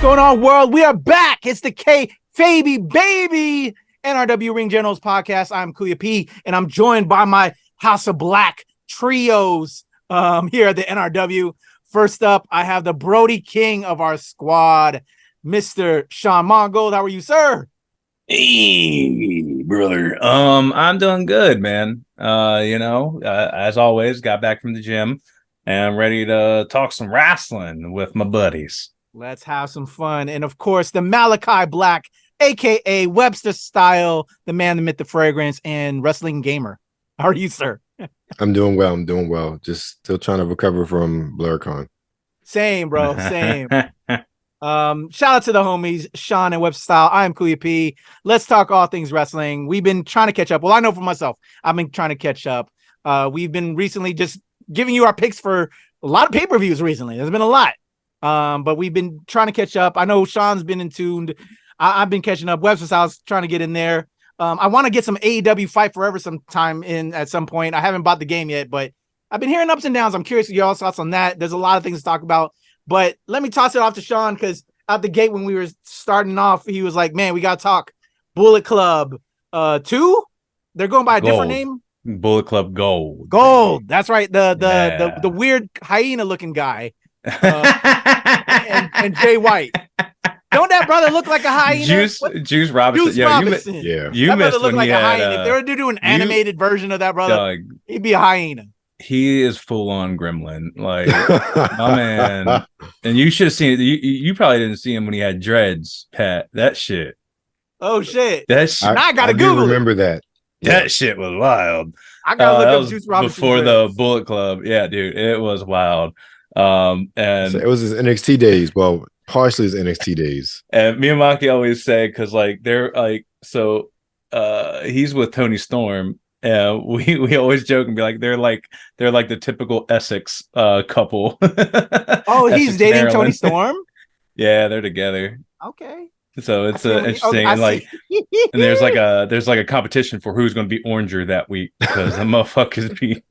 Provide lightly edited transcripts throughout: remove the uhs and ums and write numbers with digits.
going on, world? We are back. It's the KayFabeyBaby NRW Ring Generals Podcast. I'm Kuya P, and I'm joined by my House of Black trios here at the NRW. First up, I have the Brody King of our squad, Mr. Sean Mongold. How are you, sir? Hey, brother. I'm doing good, man. As always, got back from the gym and I'm ready to talk some wrestling with my buddies. Let's have some fun. And of course, the Malachi Black, aka Webster Style, the man, the myth, the fragrance, and wrestling gamer. How are you, sir? I'm doing well. Just still trying to recover from BlurCon. Same, bro. Same. Shout out to the homies, Sean and Webster Style. I am Kuya P. Let's talk all things wrestling. We've been trying to catch up. Well, I know for myself, I've been trying to catch up. We've been recently just giving you our picks for a lot of pay-per-views recently. There's been a lot. But we've been trying to catch up. I know Sean's been in tuned. I've been catching up. Webster's house trying to get in there. I want to get some AEW Fight Forever sometime in at some point. I haven't bought the game yet, but I've been hearing ups and downs. I'm curious to your thoughts on that. There's a lot of things to talk about, but let me toss it off to Sean, because out the gate when we were starting off, he was like, "Man, we got to talk Bullet Club 2. They're going by a different name. Bullet Club Gold. Gold. That's right. The weird hyena looking guy." And Jay White. Don't that brother look like a hyena? Juice Robinson. You that missed brother look like a hyena. If they were to do an animated version of that brother, he'd be a hyena. He is full on gremlin, like my man. And you should have seen it. You probably didn't see him when he had dreads, Pat. That shit. Oh shit. That shit. I gotta Google. Remember that. That shit was wild. I gotta look up Juice Robinson before dreads. The Bullet Club. Yeah, dude, it was wild. And so it was his NXT days. Well, partially his NXT days. And me and Maki always say, because like they're like, so he's with Tony Storm, and we always joke and be like, they're like the typical Essex couple. Oh, he's Essex, dating Maryland. Tony Storm? Yeah, they're together. Okay. So it's interesting, and like, and there's like a competition for who's going to be oranger that week, because the motherfuckers be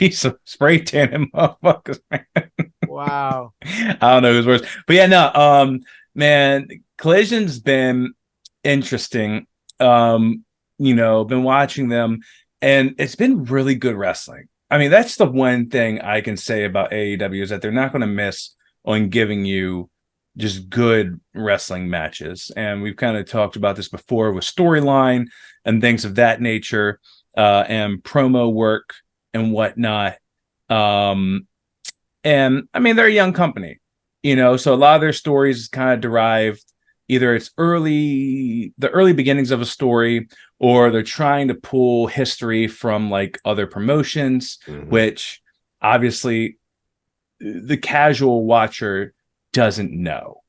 some spray tanning motherfuckers, man. Wow. I don't know who's worse, but yeah, no, man, Collision's been interesting. Been watching them, and it's been really good wrestling. I mean, that's the one thing I can say about AEW, is that they're not going to miss on giving you just good wrestling matches. And we've kind of talked about this before with storyline and things of that nature, and promo work and whatnot. And I mean, they're a young company, so a lot of their stories is kind of derived, either it's the early beginnings of a story, or they're trying to pull history from like other promotions, which obviously the casual watcher doesn't know.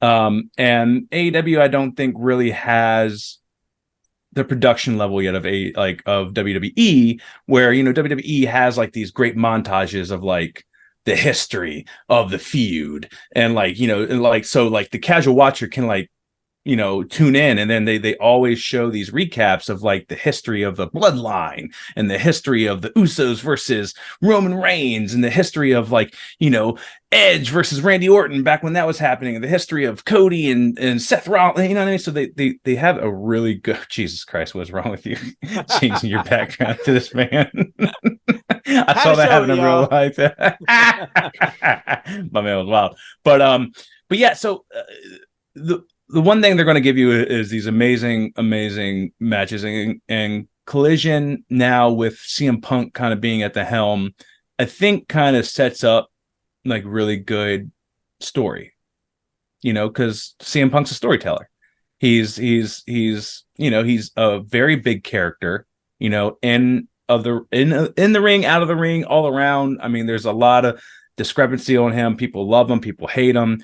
And AEW, I don't think really has the production level yet of WWE, where WWE has like these great montages of like the history of the feud, and like so like the casual watcher can like tune in, and then they always show these recaps of like the history of the bloodline, and the history of the Usos versus Roman Reigns, and the history of like Edge versus Randy Orton back when that was happening, and the history of Cody and Seth Rollins, what I mean? So they have a really good. Jesus Christ, what's wrong with you? Changing your background to this man. I saw that happen in real life. My man was wild, but yeah. So the one thing they're going to give you is these amazing matches, and Collision now with CM Punk kind of being at the helm, I think kind of sets up like really good story, because CM Punk's a storyteller. He's a very big character, in the ring, out of the ring, all around. I mean, there's a lot of discrepancy on him. People love him, people hate him,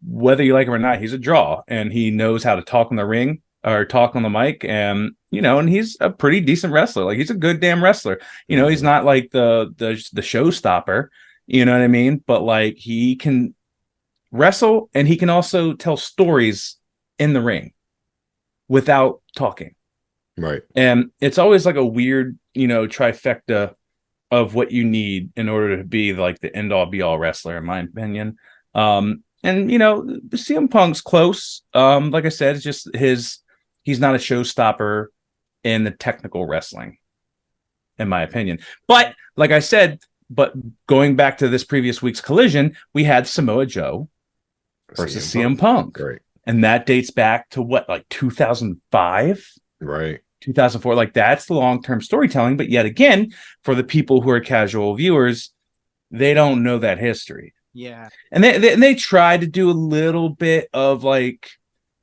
whether you like him or not. He's a draw, and he knows how to talk in the ring or talk on the mic, and and he's a pretty decent wrestler. Like, he's a good damn wrestler. He's not like the showstopper, you know what I mean? But like, he can wrestle, and he can also tell stories in the ring without talking. Right. And it's always like a weird, trifecta of what you need in order to be like the end all be all wrestler, in my opinion. And CM Punk's close. Like I said, it's just he's not a showstopper in the technical wrestling, in my opinion. But like I said, going back to this previous week's Collision, we had Samoa Joe versus CM Punk. Great. And that dates back to what, like 2005? Right. 2004. Like, that's the long-term storytelling. But yet again, for the people who are casual viewers, they don't know that history. Yeah. And they try to do a little bit of like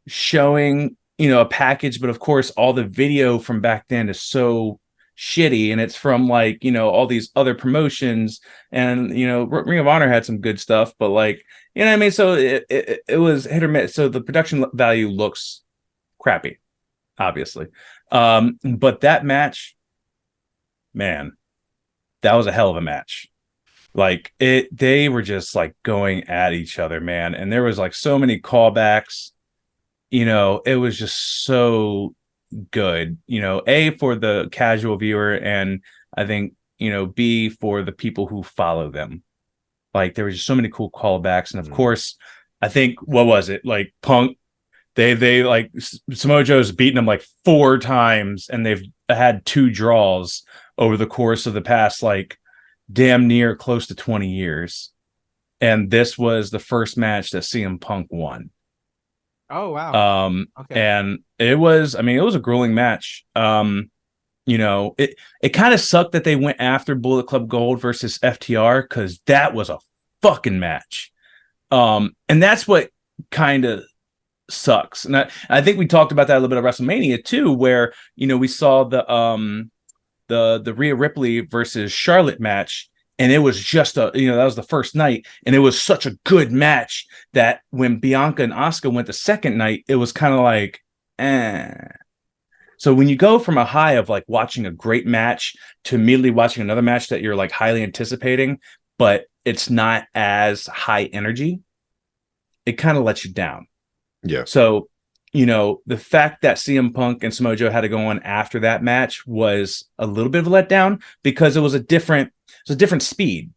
showing, a package, but of course all the video from back then is so shitty, and it's from like, all these other promotions, and Ring of Honor had some good stuff, but like, what I mean? So it was hit or miss. So the production value looks crappy, obviously. But that match, man, that was a hell of a match. Like they were just like going at each other, man. And there was like so many callbacks, it was just so good, A, for the casual viewer, and I think, B, for the people who follow them. Like, there were just so many cool callbacks. And of course, I think, what was it? Like Punk, they like Samoa Joe's beaten them like 4 times, and they've had 2 draws over the course of the past, like, damn near close to 20 years. And this was the first match that CM Punk won. Oh, wow. Okay. And it was a grueling match. It kind of sucked that they went after Bullet Club Gold versus FTR, because that was a fucking match. And that's what kind of sucks. And I think we talked about that a little bit at WrestleMania too, where, we saw the Rhea Ripley versus Charlotte match. And it was just that was the first night. And it was such a good match that when Bianca and Asuka went the second night, it was kind of like, So when you go from a high of like watching a great match to immediately watching another match that you're like highly anticipating, but it's not as high energy, it kind of lets you down. Yeah. So, the fact that CM Punk and Samoa Joe had to go on after that match was a little bit of a letdown, because it was a different speed.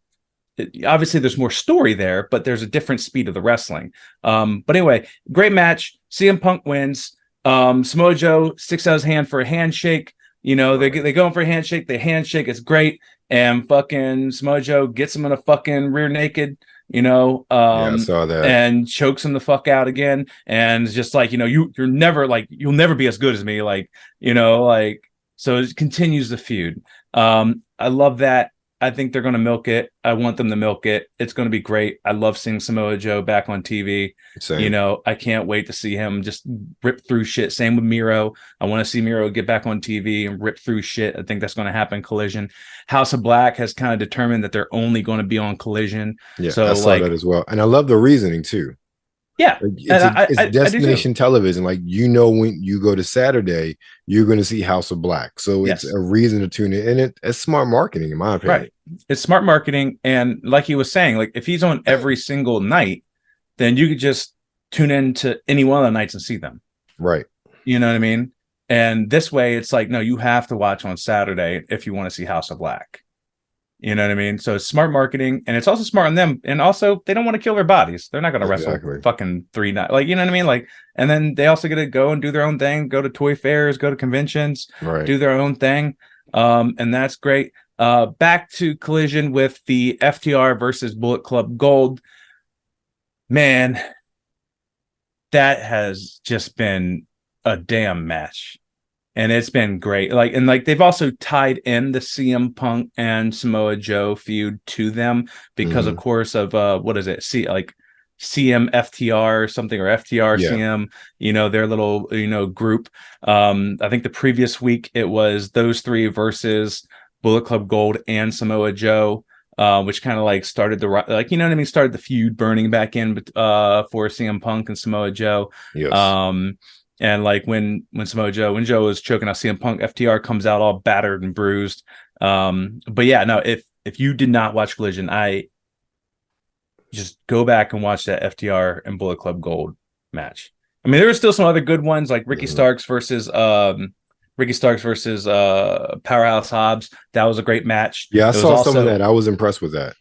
Obviously, there's more story there, but there's a different speed of the wrestling. But anyway, great match. CM Punk wins. Samoa Joe sticks out his hand for a handshake. They go in for a handshake. The handshake is great, and fucking Samoa Joe gets him in a fucking rear naked. Yeah, I saw that, and chokes him the fuck out again, and it's just like, you're never like, you'll never be as good as me, like, so it continues the feud. I love that. I think they're going to milk it. I want them to milk it. It's going to be great. I love seeing Samoa Joe back on TV. Same. I can't wait to see him just rip through shit. Same with Miro. I want to see Miro get back on TV and rip through shit. I think that's going to happen. Collision. House of Black has kind of determined that they're only going to be on Collision. Yeah, so I saw that as well. And I love the reasoning too. Yeah, it's destination television. Like, when you go to Saturday, you're going to see House of Black, so it's a reason to tune in, and it's smart marketing, in my opinion. Right, it's smart marketing, and like he was saying, like if he's on every single night, then you could just tune in to any one of the nights and see them. Right. You know what I mean? And this way, it's like, no, you have to watch on Saturday if you want to see House of Black. You know what I mean? So it's smart marketing, and it's also smart on them. And also, they don't want to kill their bodies. They're not going to wrestle fucking 3 nights. Like, you know what I mean? Like, and then they also get to go and do their own thing, go to toy fairs, go to conventions, do their own thing. And that's great. Back to Collision with the FTR versus Bullet Club Gold. Man, that has just been a damn match. And it's been great. Like they've also tied in the CM Punk and Samoa Joe feud to them because, of course, of what is it? CM FTR or something, or FTR CM, their little, group. I think the previous week it was those 3 versus Bullet Club Gold and Samoa Joe, which kind of like started started the feud burning back in for CM Punk and Samoa Joe. Yes. And like when Joe was choking out CM Punk, FTR comes out all battered and bruised. But yeah, no, if you did not watch Collision, I just go back and watch that FTR and Bullet Club Gold match. I mean, there were still some other good ones, like Ricky Starks versus Powerhouse Hobbs. That was a great match. Yeah, I saw some of that. I was impressed with that.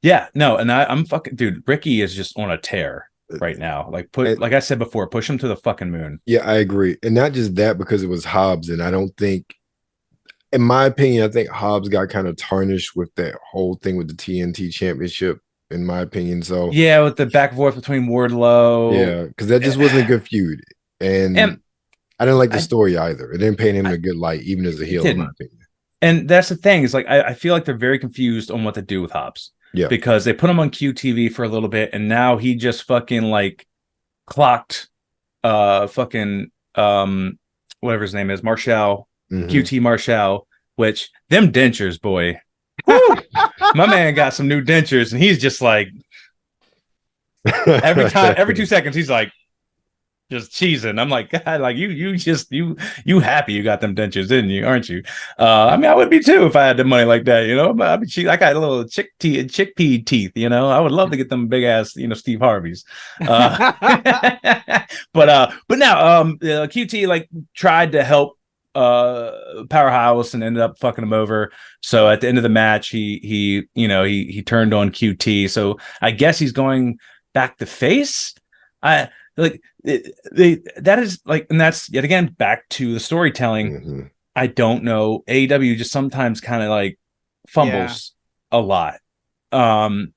Yeah, no, and I'm fucking dude. Ricky is just on a tear right now. Like I said before, push him to the fucking moon. Yeah, I agree, and not just that, because it was Hobbs, and I don't think, in my opinion, I think Hobbs got kind of tarnished with that whole thing with the TNT Championship. In my opinion, so yeah, with the back and forth between Wardlow, yeah, because that just wasn't a good feud, and I didn't like the story either. It didn't paint him in a good light, even as a heel, in my opinion. And that's the thing, is like I feel like they're very confused on what to do with Hobbs. Yeah, because they put him on QTV for a little bit, and now he just fucking like clocked fucking whatever his name is, Marshall, QT Marshall, which them dentures, boy. My man got some new dentures, and he's just like every 2 seconds he's like just cheesing. I'm like, God, like you happy you got them dentures, didn't you? Aren't you? I mean, I would be too if I had the money like that, you know. But I got a little chickpea teeth, you know. I would love to get them big ass, you know, Steve Harveys. But now QT like tried to help Powerhouse and ended up fucking him over. So at the end of the match, he turned on QT. So I guess he's going back to face. That is like, and that's yet again back to the storytelling. I don't know. AEW just sometimes kind of like fumbles a lot. And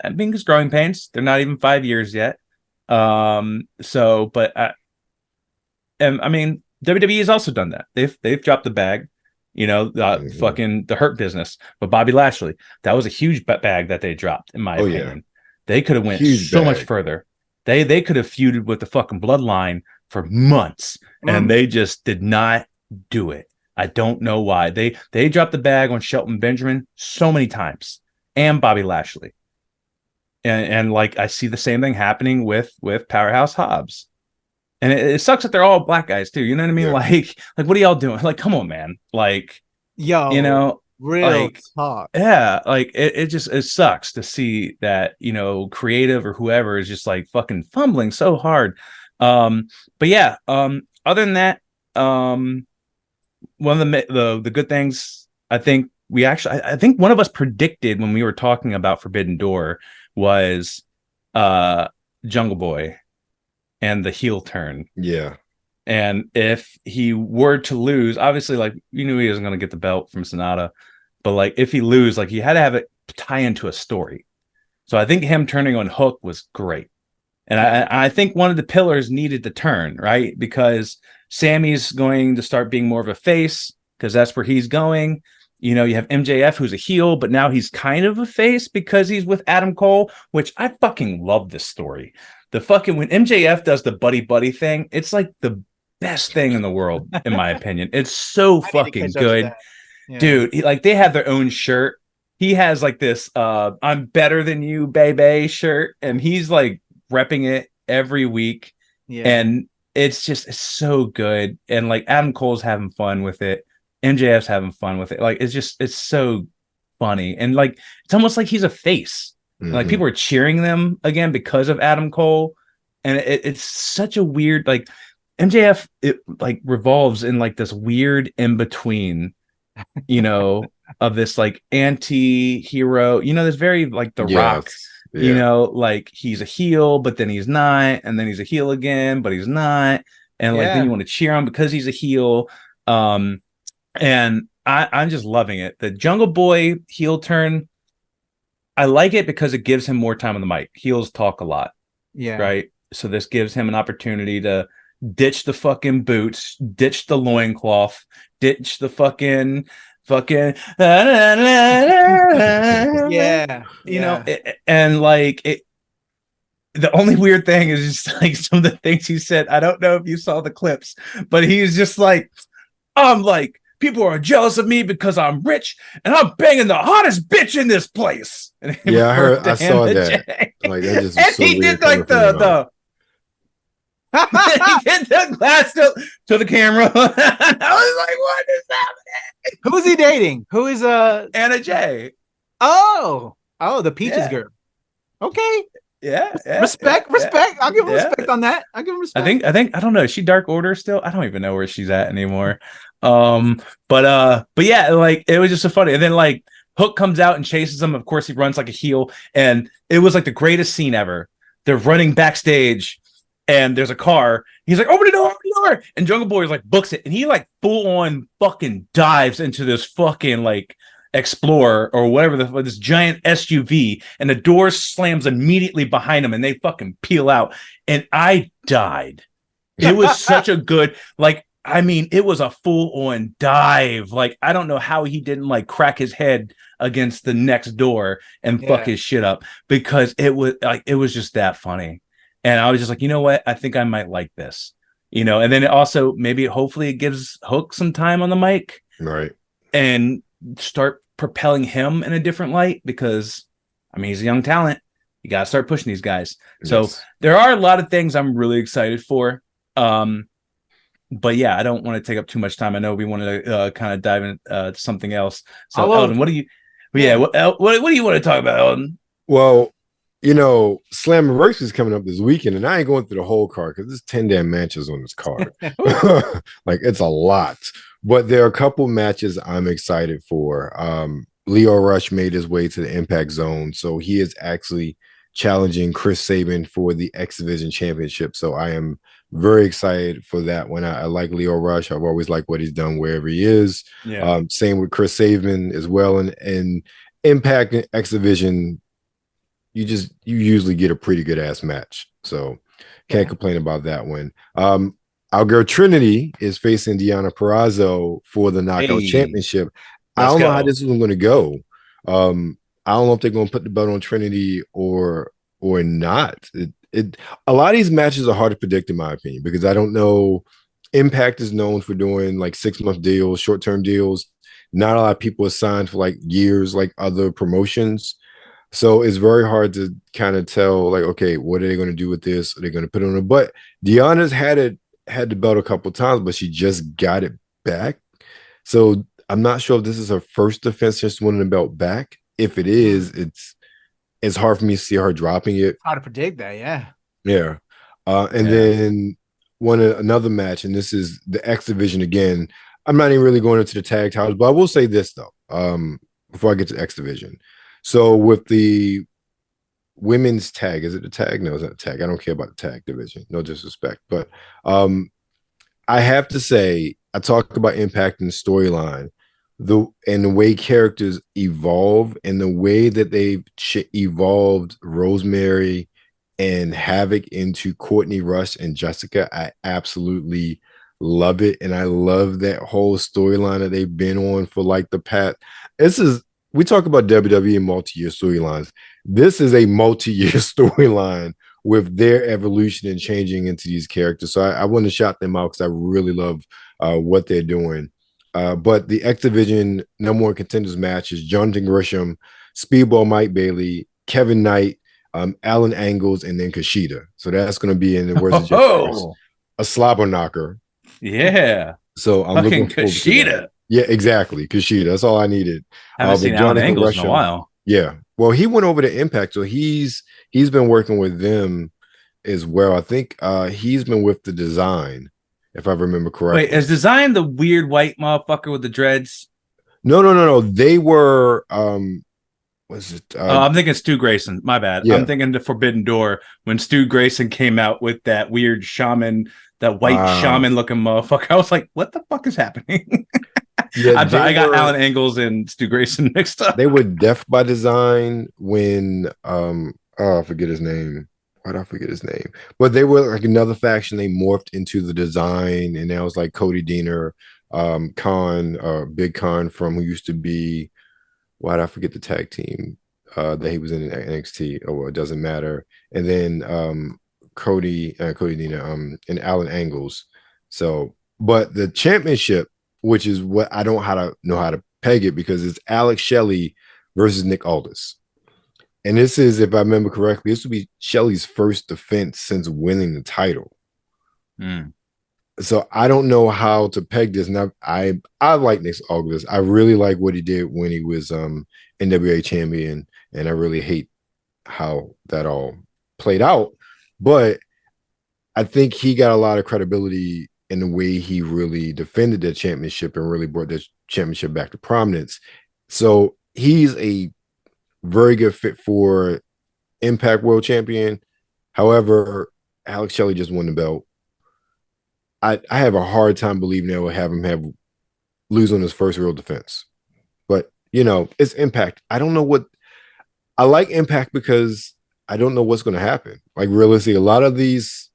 I think it's growing pains. They're not even 5 years yet. I mean, WWE has also done that. They've dropped the bag, you know, fucking the Hurt Business. But Bobby Lashley, that was a huge bag that they dropped, in my opinion. Yeah. They could have went much further. They could have feuded with the fucking Bloodline for months, and they just did not do it. I don't know why. They dropped the bag on Shelton Benjamin so many times, and Bobby Lashley. And like I see the same thing happening with Powerhouse Hobbs. And it sucks that they're all black guys too. You know what I mean? Yeah. Like what are y'all doing? Like, come on, man. Like, yo, you know, real like, talk. Yeah, like it sucks to see that, you know, creative or whoever is just like fucking fumbling so hard. But yeah, other than that, one of the good things, I think I think one of us predicted when we were talking about Forbidden Door was Jungle Boy and the heel turn. Yeah. And if he were to lose, obviously, like, you knew he wasn't going to get the belt from Sonata, but like if he lose, like he had to have it tie into a story. So I think him turning on Hook was great. And I think one of the pillars needed to turn, right? Because Sammy's going to start being more of a face because that's where he's going. You know, you have MJF who's a heel, but now he's kind of a face because he's with Adam Cole, which I fucking love this story. The fucking when MJF does the buddy thing, it's like the best thing in the world, in my opinion. It's so fucking good. Yeah. Dude, like they have their own shirt. He has like this I'm better than you, baby shirt, and he's like repping it every week. Yeah. And it's so good. And like Adam Cole's having fun with it. MJF's having fun with it. Like it's so funny. And like it's almost like he's a face. Mm-hmm. Like people are cheering them again because of Adam Cole. And it's such a weird, like MJF, it like revolves in like this weird in between, you know, of this like anti-hero, you know, this very like The Rock, you know, like he's a heel, but then he's not, and then he's a heel again, but he's not, and like then you want to cheer him because he's a heel. And I'm just loving it. The Jungle Boy heel turn, I like it because it gives him more time on the mic. Heels talk a lot, right? So this gives him an opportunity to ditch the fucking boots, ditch the loincloth, ditch the fucking you know, and like it. The only weird thing is just like some of the things he said. I don't know if you saw the clips, but he's just like, I'm like, people are jealous of me because I'm rich and I'm banging the hottest bitch in this place. And I saw that. Like that just and so he did like the he did the glass to the camera. I was like, what is happening? Who's he dating? Who is Anna Jay? Oh, the Peaches girl. Okay. Yeah. Respect. I'll give him respect on that. I'll give him respect. I think I don't know. Is she Dark Order still? I don't even know where she's at anymore. But yeah, like it was just so funny. And then like Hook comes out and chases him. Of course, he runs like a heel, and it was like the greatest scene ever. They're running backstage, and there's a car. He's like, open the door, and Jungle Boy is like books it, and he like full on fucking dives into this fucking like Explorer or whatever this giant SUV, and the door slams immediately behind him, and they fucking peel out, and I died. It was such a good like. I mean, it was a full-on dive. Like, I don't know how he didn't like crack his head against the next door and fuck his shit up, because it was just that funny. And I was just like, you know what? I think I might like this, you know. And then it also hopefully it gives Hook some time on the mic, right, and start propelling him in a different light, because I mean, he's a young talent. You got to start pushing these guys. Yes. So there are a lot of things I'm really excited for. But yeah, I don't want to take up too much time. I know we want to kind of dive into something else. So Eldon, what do you? Yeah, what do you want to talk about, Eldon? Well, you know, Slammiversary is coming up this weekend, and I ain't going through the whole card because there's 10 damn matches on this card. Like, it's a lot. But there are a couple matches I'm excited for. Leo Rush made his way to the Impact Zone, so he is actually challenging Chris Sabin for the X Division Championship. So I am very excited for that one. I like Leo Rush. I've always liked what he's done wherever he is. Yeah. Same with Chris Sabin as well. And Impact and X Division, you usually get a pretty good ass match. So can't complain about that one. Our girl Trinity is facing Deonna Purrazzo for the Knockout Championship. I don't know how this is going to go. I don't know if they're going to put the belt on Trinity or not. A lot of these matches are hard to predict, in my opinion, because I don't know. Impact is known for doing like 6-month deals, short-term deals. Not a lot of people are signed for like years, like other promotions. So it's very hard to kind of tell, like, okay, what are they going to do with this? Are they going to put it on a butt? Deonna's had the belt a couple times, but she just got it back. So I'm not sure if this is her first defense just winning the belt back. If it is, it's hard for me to see her dropping it. Hard to predict that, yeah. Then another match, and this is the X Division again. I'm not even really going into the tag titles, but I will say this though, before I get to X Division. So with the women's tag, is it the tag? No, it's not the tag. I don't care about the tag division. No disrespect, but I have to say, I talk about Impact and storyline. The way characters evolve, and the way that they've evolved Rosemary and Havoc into Courtney Rush and Jessica, I absolutely love it. And I love that whole storyline that they've been on for like the past. We talk about WWE multi-year storylines. This is a multi-year storyline with their evolution and changing into these characters. So I want to shout them out because I really love what they're doing. But the X Division #1 contenders match is Jonathan Gresham, Speedball Mike Bailey, Kevin Knight, Alan Angles, and then Kushida. So that's going to be in the words of a slobber knocker. Yeah. So I'm looking forward to that. Yeah, exactly. Kushida. That's all I needed. I haven't seen Alan Angles in a while. Yeah. Well, he went over to Impact, so he's been working with them as well. I think he's been with the Design, if I remember correctly. Wait, is Design the weird white motherfucker with the dreads? No. They were was it I'm thinking Stu Grayson. My bad. Yeah. I'm thinking the Forbidden Door when Stu Grayson came out with that weird shaman, that white shaman looking motherfucker. I was like, what the fuck is happening? Yeah, I got Alan Angles and Stu Grayson mixed up. They were Death by Design when I forget his name. Why did I forget his name? But they were like another faction. They morphed into the Design, and that was like Cody Deaner, Big Con from who used to be. Why did I forget the tag team that he was in NXT? Oh, well, it doesn't matter. And then Cody Deaner, and Alan Angles. So, but the championship, which is what I don't know how to peg it, because it's Alex Shelley versus Nick Aldis. And this is, if I remember correctly, this will be Shelley's first defense since winning the title. So I don't know how to peg this. And I like Nick Aldis. I really like what he did when he was NWA champion, and I really hate how that all played out. But I think he got a lot of credibility in the way he really defended the championship and really brought the championship back to prominence. So he's a very good fit for Impact World Champion. However, Alex Shelley just won the belt. I have a hard time believing they will have him lose on his first real defense. But, it's Impact. I don't know what I like Impact because I don't know what's going to happen. Like, realistically, a lot of these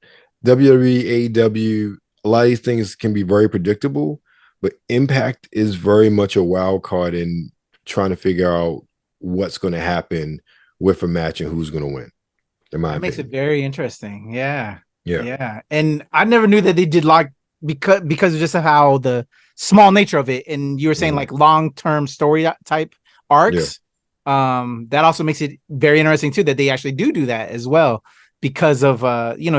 WWE, AEW, a lot of these things can be very predictable, but Impact is very much a wild card in trying to figure out what's going to happen with a match and who's going to win. That makes it very interesting. Yeah. Yeah. And I never knew that they did because of just how the small nature of it. And you were saying like long-term story type arcs. Yeah. That also makes it very interesting too, that they actually do that as well because of,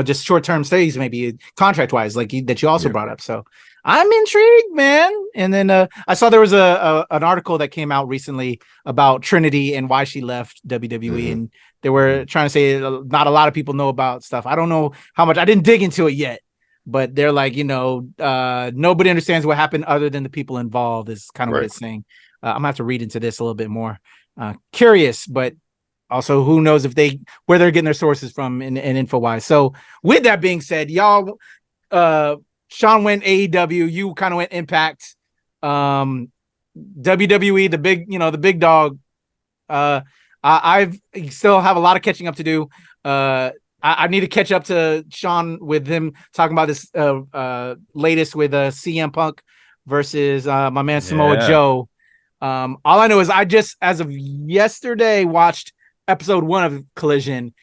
just short-term stays, maybe contract wise, like that you also brought up. So I'm intrigued, man. And then I saw there was an article that came out recently about Trinity and why she left WWE, and they were trying to say not a lot of people know about stuff. I don't know how much. I didn't dig into it yet, but they're like, nobody understands what happened other than the people involved is kind of what it's saying. I'm gonna have to read into this a little bit more. Curious, but also who knows where they're getting their sources from and info wise. So with that being said, y'all, Sean went AEW, you kind of went Impact. WWE, the big dog. I still have a lot of catching up to do. I need to catch up to Sean with him talking about this latest with CM Punk versus my man Samoa Joe. All I know is I just, as of yesterday, watched episode 1 of Collision,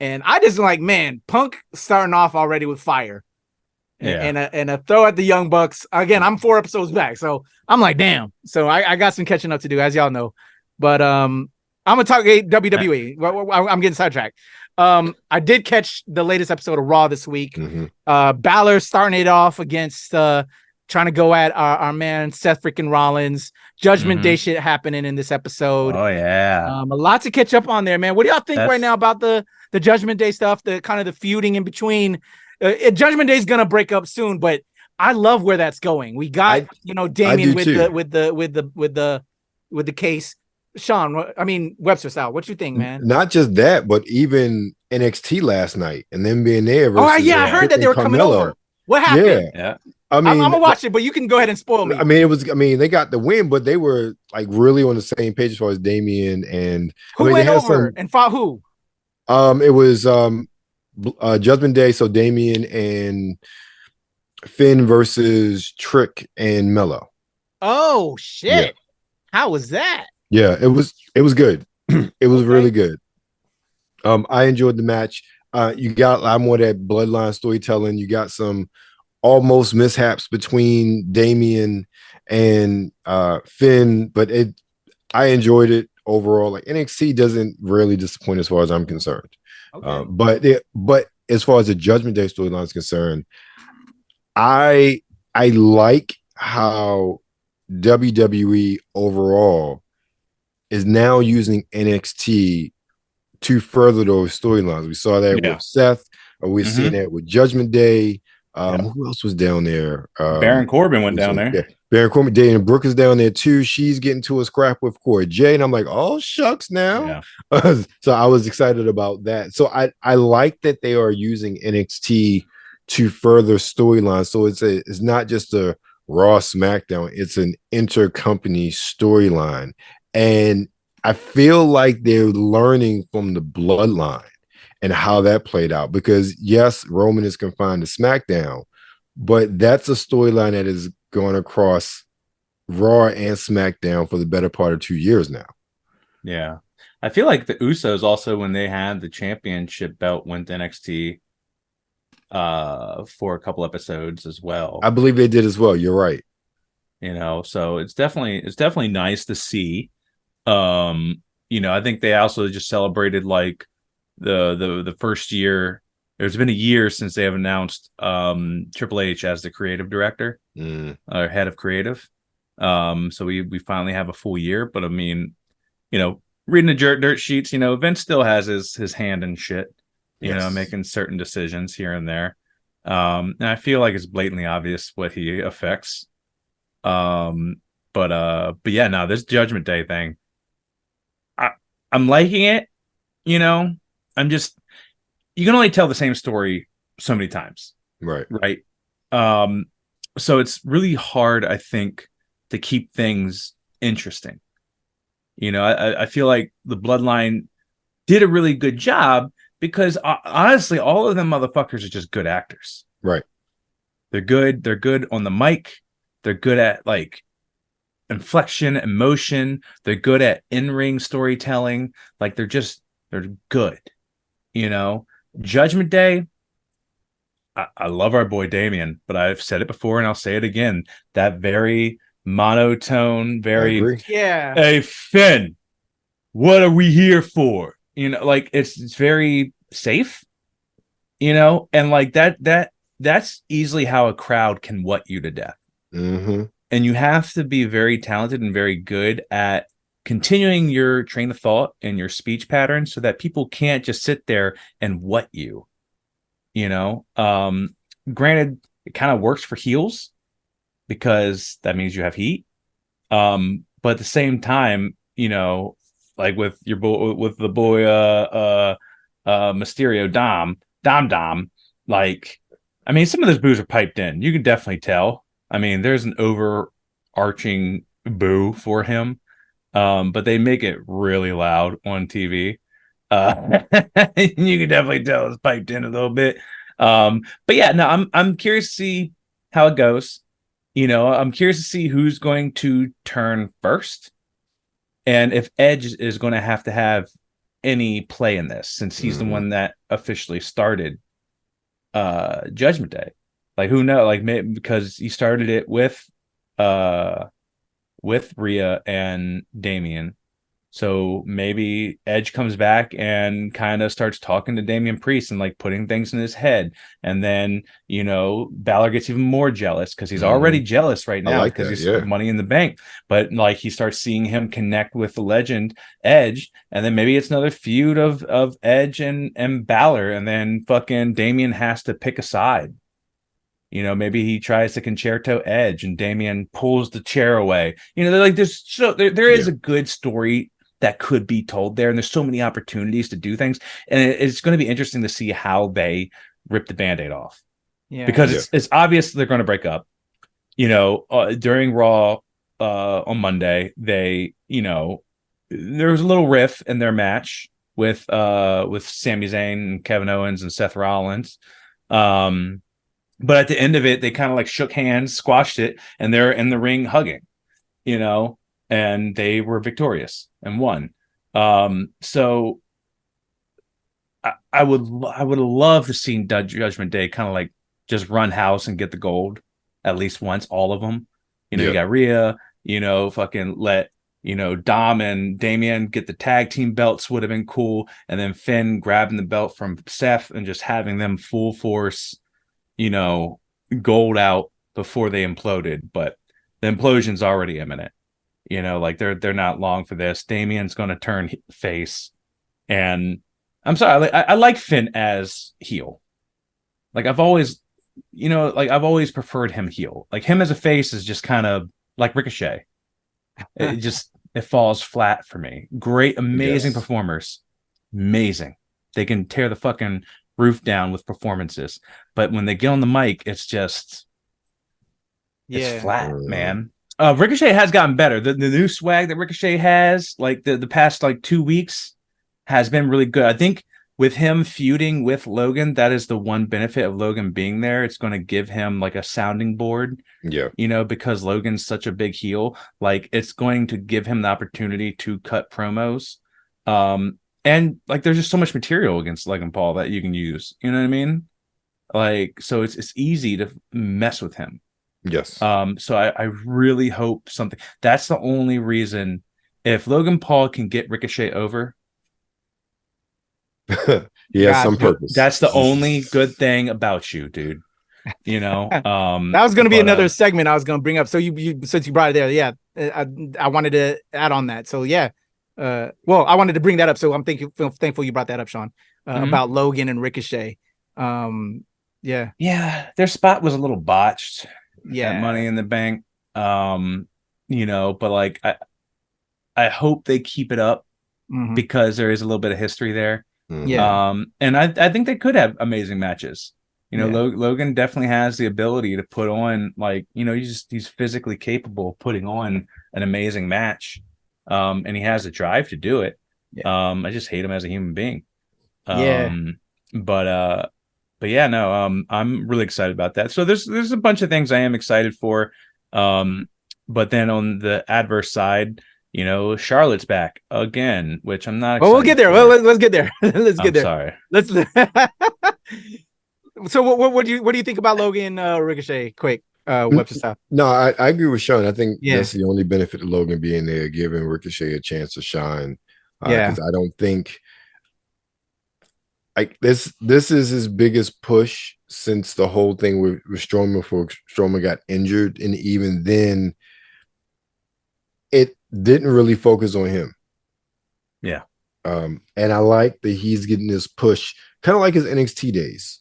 and I just like, man, Punk starting off already with fire. And a throw at the Young Bucks. Again, I'm 4 episodes back, so I'm like, damn. So I got some catching up to do, as y'all know. But I'm gonna talk WWE. I'm getting sidetracked. I did catch the latest episode of Raw this week. Balor starting it off against trying to go at our man Seth freaking Rollins. Judgment Day shit happening in this episode. Oh yeah. A lot to catch up on there, man. What do y'all think right now about the Judgment Day stuff? The kind of the feuding in between. Judgment Day is gonna break up soon, but I love where that's going. We got Damien with the case. Sean, Webster style. What you think, man? Not just that, but even NXT last night and then being there. I heard that they were coming over. What happened? Yeah. I'm gonna watch it, but you can go ahead and spoil me. They got the win, but they were like really on the same page as far as Damien and who went over and fought who? It was Judgment Day, so Damien and Finn versus Trick and Mello. Oh shit! Yeah. How was that? Yeah, it was good. It was really good. I enjoyed the match. You got a lot more of that bloodline storytelling. You got some almost mishaps between Damien and Finn, but I enjoyed it overall. Like NXT doesn't really disappoint as far as I'm concerned. Okay. But as far as the Judgment Day storyline is concerned, I like how WWE overall is now using NXT to further those storylines. We saw that with Seth, or we're seeing that with Judgment Day. Who else was down there? Baron Corbin went down there. Yeah. Baron Corbin, Dana Brooke is down there too. She's getting to a scrap with Corey J, and I'm like, oh shucks now. Yeah. So I was excited about that. So I like that they are using NXT to further storylines. So it's not just a Raw SmackDown, it's an intercompany storyline. And I feel like they're learning from the bloodline and how that played out, because yes, Roman is confined to SmackDown, but that's a storyline that is going across Raw and SmackDown for the better part of 2 years now. Yeah. I feel like the Usos also, when they had the championship belt, went to NXT for a couple episodes as well. I believe they did as well. You're right. So it's definitely nice to see. I think they also just celebrated like the first year. There's been a year since they have announced Triple H as the creative director or head of creative. So we finally have a full year. But reading the dirt sheets, Vince still has his hand in shit, making certain decisions here and there. And I feel like it's blatantly obvious what he affects. But yeah, no, this Judgment Day thing, I'm liking it. You know, you can only tell the same story so many times. Right. So it's really hard, I think, to keep things interesting. You know, I feel like the Bloodline did a really good job because honestly, all of them motherfuckers are just good actors. Right. They're good. They're good on the mic. They're good at like inflection, emotion. They're good at in-ring storytelling. Like they're good. You know, Judgment Day. I love our boy Damien, but I've said it before and I'll say it again. That very monotone, very hey Finn, what are we here for? You know, like it's very safe, you know, and like that's easily how a crowd can what you to death. Mm-hmm. And you have to be very talented and very good at continuing your train of thought and your speech pattern so that people can't just sit there and what you. You know, granted, it kind of works for heels because that means you have heat. But at the same time, you know, like with the boy Mysterio Dom, like, I mean, some of those boos are piped in. You can definitely tell. I mean, there's an overarching boo for him, but they make it really loud on TV. You can definitely tell it's piped in a little bit. But yeah, no, I'm curious to see how it goes. You know, I'm curious to see who's going to turn first, and if Edge is going to have any play in this, since he's the one that officially started Judgment Day. Like, who knows? Like, maybe because he started it with Rhea and Damian. So maybe Edge comes back and kind of starts talking to Damian Priest and like putting things in his head. And then, you know, Balor gets even more jealous because he's already jealous right now because he's Money in the Bank. But like he starts seeing him connect with the legend Edge. And then maybe it's another feud of Edge and Balor. And then fucking Damian has to pick a side. You know, maybe he tries to concerto Edge and Damian pulls the chair away. You know, like there is a good story that could be told there, and there's so many opportunities to do things, and it's going to be interesting to see how they rip the Band-Aid off. Because it's obvious they're going to break up. You know, during Raw on Monday, they, you know, there was a little riff in their match with Sami Zayn and Kevin Owens and Seth Rollins. But at the end of it, they kind of like shook hands, squashed it, and they're in the ring hugging, you know, and they were victorious and won. So I would love to see Judgment Day kind of like just run house and get the gold at least once, all of them. You know, you got Rhea, you know, fucking let, you know, Dom and Damian get the tag team belts would have been cool. And then Finn grabbing the belt from Seth and just having them full force, you know, gold out before they imploded. But the implosion's already imminent. You know, like they're not long for this. Damian's going to turn face, and I'm sorry, I like Finn as heel. Like I've always preferred him heel. Like him as a face is just kind of like Ricochet. It falls flat for me. Great, amazing performers, amazing. They can tear the fucking roof down with performances, but when they get on the mic, it's just it's flat, man. Ricochet has gotten better. The new swag that Ricochet has, like the past like 2 weeks, has been really good. I think with him feuding with Logan, that is the one benefit of Logan being there. It's going to give him like a sounding board. Yeah. You know, because Logan's such a big heel, like it's going to give him the opportunity to cut promos. And like there's just so much material against Logan Paul that you can use. You know what I mean? Like, so it's easy to mess with him. Yes. So I really hope something. That's the only reason. If Logan Paul can get Ricochet over, he has some purpose. That's the only good thing about you, dude. You know, that was going to be another segment I was going to bring up. So you since you brought it there, I wanted to add on that. So well, I wanted to bring that up. So I'm thankful you brought that up, Sean, about Logan and Ricochet. Their spot was a little botched. Money in the Bank, you know, but like I hope they keep it up because there is a little bit of history there. Yeah. And I think they could have amazing matches. Logan definitely has the ability to put on, like, he's physically capable of putting on an amazing match. And he has the drive to do it. I just hate him as a human being. But yeah, no, I'm really excited about that. So there's a bunch of things I am excited for. But then on the adverse side, Charlotte's back again, which I'm not. Well, we'll get there. Well, let's get there. Let's get there. Sorry. Let's. So what do you think about Logan Ricochet? Quick, website style. No, I agree with Sean. I think that's the only benefit of Logan being there, giving Ricochet a chance to shine. Because I don't think this is his biggest push since the whole thing with Strowman before Strowman got injured, and even then, it didn't really focus on him. Yeah. And I like that he's getting this push, kind of like his NXT days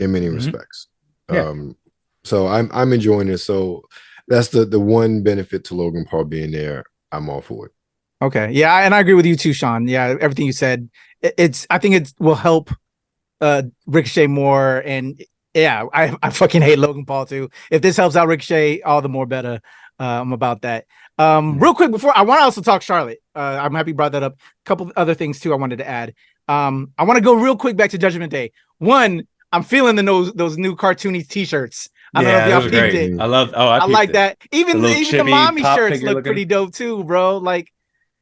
in many respects. So I'm enjoying it. So that's the one benefit to Logan Paul being there. I'm all for it. Okay. Yeah, and I agree with you too, Sean. Yeah, everything you said. I think it will help Ricochet more. And yeah, I fucking hate Logan Paul too. If this helps out Ricochet, all the more better. I'm about that. Real quick before I want to also talk Charlotte. I'm happy you brought that up. A couple of other things too I wanted to add. I want to go real quick back to Judgment Day. One, I'm feeling those new cartoony t-shirts. I don't know if y'all peeped it. I like that. Even the mommy shirts look looking pretty dope too, bro. Like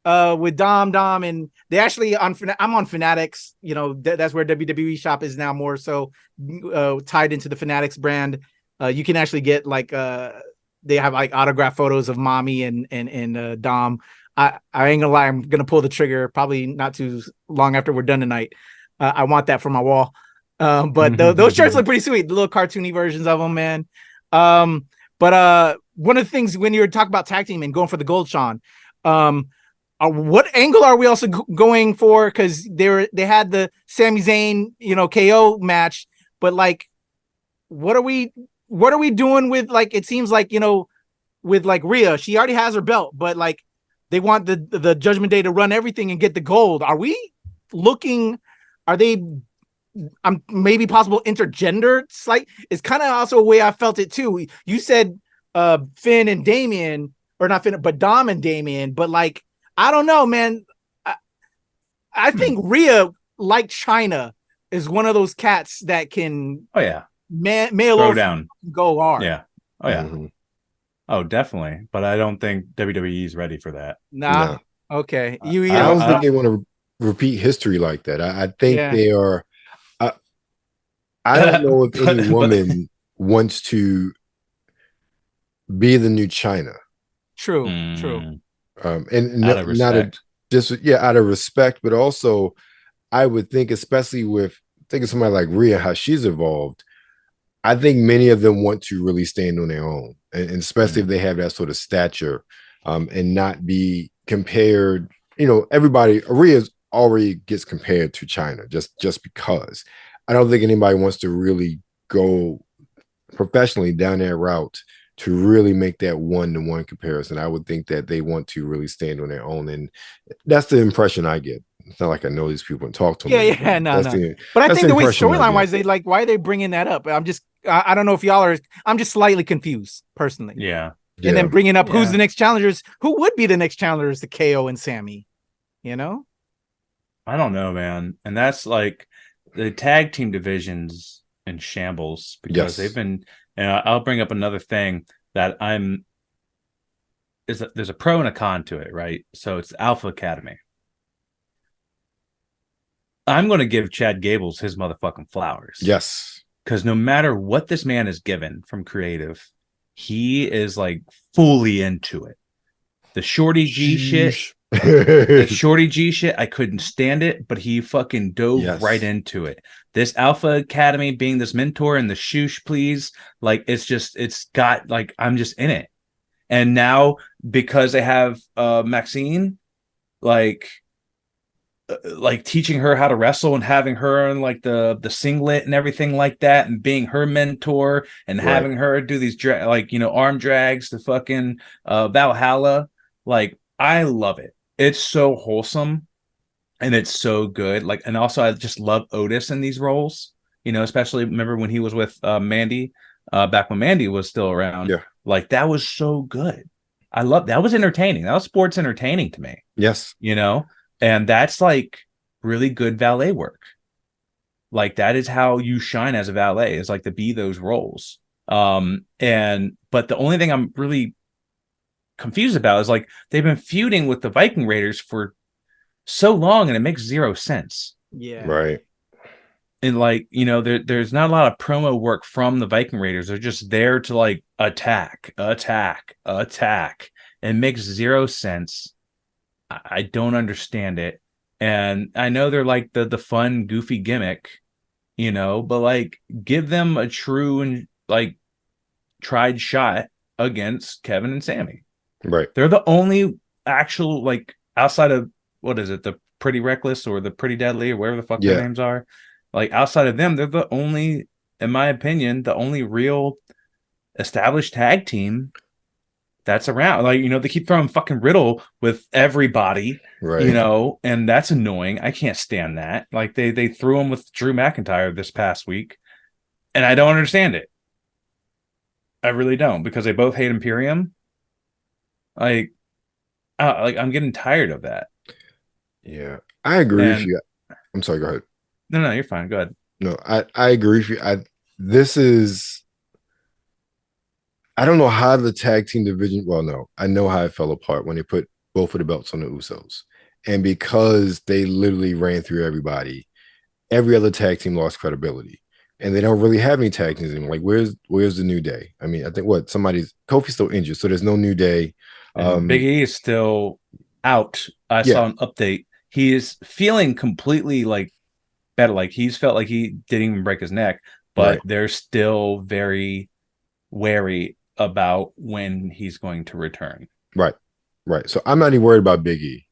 with Dom, and they actually I'm on Fanatics. That's where WWE shop is now, more so tied into the Fanatics brand. You can actually get like they have like autograph photos of Mommy and Dom. I ain't gonna lie, I'm gonna pull the trigger probably not too long after we're done tonight. I want that for my wall. But those shirts look pretty sweet, the little cartoony versions of them, man. But one of the things when you were talking about tag team and going for the gold, Sean, what angle are we also going for? Because they had the Sami Zayn, KO match, but like, what are we doing with, like, it seems like, with like Rhea, she already has her belt, but like they want the Judgment Day to run everything and get the gold. Are they maybe possible intergender? It's kind of also a way I felt it too. You said Finn and Damien, or not Finn, but Dom and Damien, but like, I don't know, man. I think Rhea, like China, is one of those cats that can mail down, go hard. Yeah. Oh yeah. Mm-hmm. Oh, definitely. But I don't think WWE is ready for that. Nah. No. Okay. I don't think they want to repeat history like that. I think they are. I don't know if any woman wants to be the new China. True. And out of respect, but also I would think, especially with thinking somebody like Rhea, how she's evolved, I think many of them want to really stand on their own, and especially if they have that sort of stature, and not be compared. Everybody, Rhea already gets compared to China just because. I don't think anybody wants to really go professionally down that route to really make that one-to-one comparison. I would think that they want to really stand on their own, and that's the impression I get. It's not like I know these people and talk to them. No. But I think the way storyline-wise, why are they bringing that up? I don't know if y'all are. I'm just slightly confused personally. Yeah. And then bringing up who's the next challengers, who would be the next challengers to KO and Sammy. I don't know, man. And that's like the tag team divisions in shambles because they've been. And I'll bring up another thing that there's a pro and a con to it, right? So it's Alpha Academy. I'm going to give Chad Gables his motherfucking flowers. Yes. Because no matter what this man is given from creative, he is like fully into it. The Shorty G shit. The Shorty G shit, I couldn't stand it, but he fucking dove right into it. This Alpha Academy being this mentor and the shoosh, please, like it's got like I'm just in it. And now because they have Maxine, like teaching her how to wrestle and having her in like the singlet and everything like that, and being her mentor and having her do these arm drags to fucking Valhalla, like I love it. It's so wholesome. and it's so good. Like, and also I just love Otis in these roles, you know, especially remember when he was with Mandy, back when Mandy was still around. Yeah. Like, that was so good. I love that. Was entertaining. That was sports entertaining to me. Yes. You know, and that's like really good valet work. Like, that is how you shine as a valet, is like to be those roles. But the only thing I'm really confused about is like they've been feuding with the Viking Raiders for so long, and it makes zero sense. Yeah. Right. And like, you know, there's not a lot of promo work from the Viking Raiders. They're just there to like attack. It makes zero sense. I don't understand it. And I know they're like the fun, goofy gimmick, you know, but like give them a true and like tried shot against Kevin and Sammy. Right. They're the only actual, like, outside of, what is it, the Pretty Reckless or the Pretty Deadly or whatever the fuck their names are. Like, outside of them, they're the only, in my opinion, the only real established tag team that's around. Like, you know, they keep throwing fucking Riddle with everybody, Right. you know, and that's annoying. I can't stand that. Like, they threw him with Drew McIntyre this past week, and I don't understand it. I really don't, because they both hate Imperium. Like, I'm getting tired of that. Yeah, I agree with you. I'm sorry, go ahead. No, you're fine. Go ahead. No, I agree with you. I don't know how the tag team division, well, no, I know how it fell apart when they put both of the belts on the Usos. And because they literally ran through everybody, every other tag team lost credibility. And they don't really have any tag teams anymore. Like, where's the New Day? I mean, I think Kofi's still injured, so there's no New Day. Big E is still out. I saw an update. He is feeling completely like better. Like, he's felt like he didn't even break his neck, but they're still very wary about when he's going to return. Right. So I'm not even worried about Big E,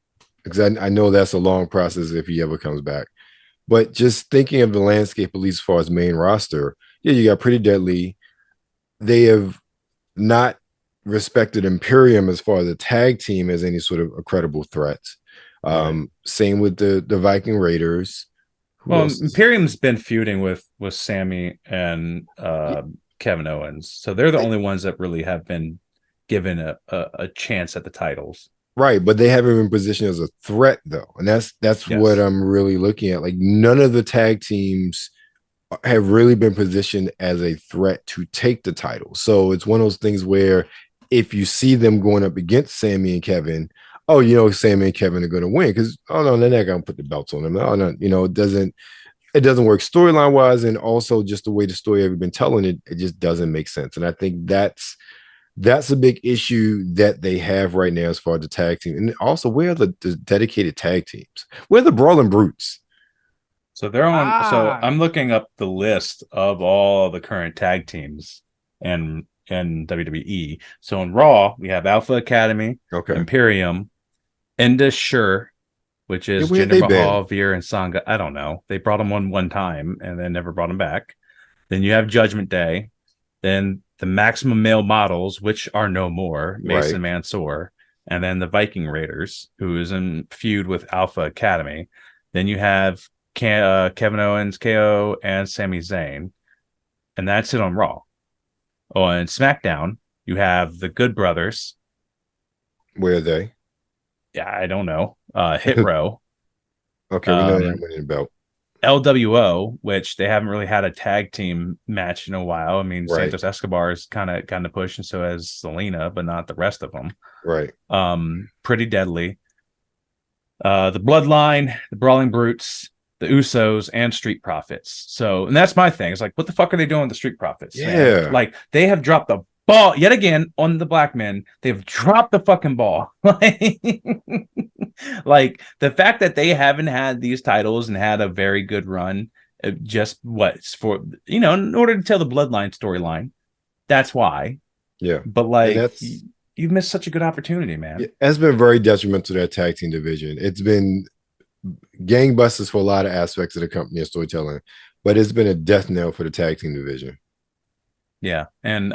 because I know that's a long process if he ever comes back. But just thinking of the landscape, at least as far as main roster, you got Pretty Deadly. They have not respected Imperium as far as a tag team as any sort of a credible threat. Same with the Viking Raiders. Imperium's been feuding with Sammy and Kevin Owens, so they're the only ones that really have been given a chance at the titles. Right, but they haven't been positioned as a threat, though, and that's what I'm really looking at. Like, none of the tag teams have really been positioned as a threat to take the title. So it's one of those things where if you see them going up against Sammy and Kevin, oh, you know, Sammy and Kevin are going to win, because no, they're not going to put the belts on them. Oh no, you know, it doesn't work storyline wise, and also just the way the story have been telling it just doesn't make sense. And I think that's a big issue that they have right now as far as the tag team. And also, where are the dedicated tag teams? Where are the Brawling Brutes? So they're on. So I'm looking up the list of all the current tag teams in WWE. So in Raw, we have Alpha Academy, Imperium, Indus, which is Jinder Mahal, Veer, and Sangha. I don't know. They brought them on one time and then never brought them back. Then you have Judgment Day. Then the Maximum Male Models, which are no more, Mason Mansoor, and then the Viking Raiders, who is in feud with Alpha Academy. Then you have Kevin Owens, KO, and Sami Zayn, and that's it on Raw. On SmackDown, you have the Good Brothers. Where are they? Yeah, I don't know. Hit Row. Okay, we know that winning belt. LWO, which they haven't really had a tag team match in a while. I mean, Santos Escobar is kind of gotten a push, and so has Selena, but not the rest of them. Right. Pretty Deadly. The Bloodline, the Brawling Brutes, the Usos, and Street Profits. So, and that's my thing. It's like, what the fuck are they doing with the Street Profits? Yeah. Man? Like, they have dropped the ball yet again on the black men. They've dropped the fucking ball. Like, the fact that they haven't had these titles and had a very good run, just for, you know, in order to tell the Bloodline storyline. That's why. Yeah. But like, you've missed such a good opportunity, man. It's been very detrimental to that tag team division. It's been gangbusters for a lot of aspects of the company and storytelling, but it's been a death knell for the tag team division. Yeah, and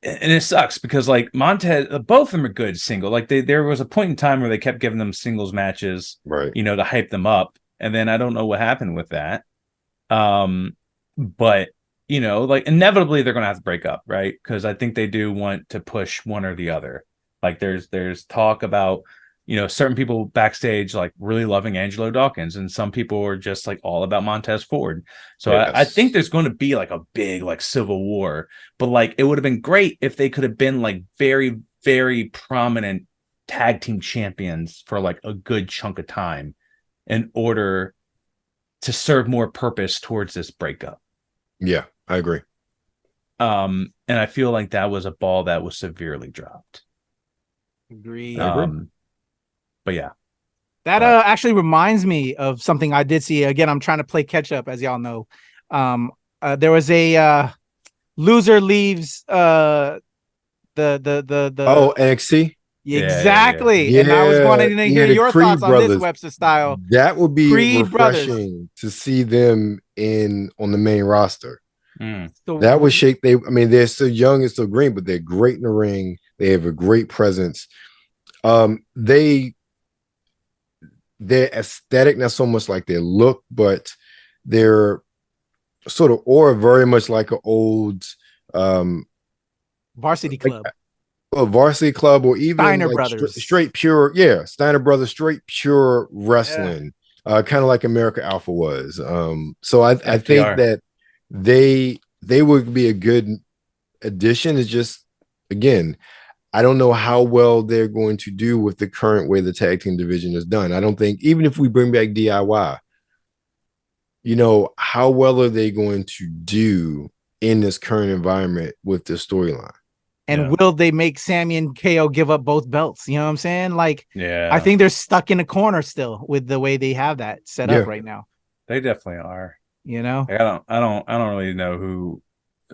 and it sucks because like Montez, both of them are good single. Like there was a point in time where they kept giving them singles matches, right? To hype them up, and then I don't know what happened with that. But like inevitably they're gonna have to break up, right? Because I think they do want to push one or the other. Like there's talk about certain people backstage like really loving Angelo Dawkins, and some people are just like all about Montez Ford. So Yes. I think there's going to be like a big like civil war, but like it would have been great if they could have been like very, very prominent tag team champions for like a good chunk of time in order to serve more purpose towards this breakup. Yeah, I agree. And I feel like that was a ball that was severely dropped. Agreed. But yeah, that actually reminds me of something I did see. Again, I'm trying to play catch up, as y'all know. There was a loser leaves the NXT. Exactly. Yeah. And I was wanting to hear your Creed thoughts on brothers. this Webster style. That would be Creed refreshing to see them on the main roster. So That would shake. They're still young and still green, but they're great in the ring. They have a great presence. Their aesthetic, not so much like their look, but they're sort of very much like an old Varsity Club. Varsity Club, or even Steiner like Brothers. straight pure, Steiner Brothers, straight pure wrestling, kind of like America Alpha was. So I think that they would be a good addition. It's just, again, I don't know how well they're going to do with the current way the tag team division is done. I don't think, even if we bring back DIY, how well are they going to do in this current environment with this storyline? And will they make Sammy and KO give up both belts? You know what I'm saying? Like, I think they're stuck in a corner still with the way they have that set up right now. They definitely are. Like, I don't really know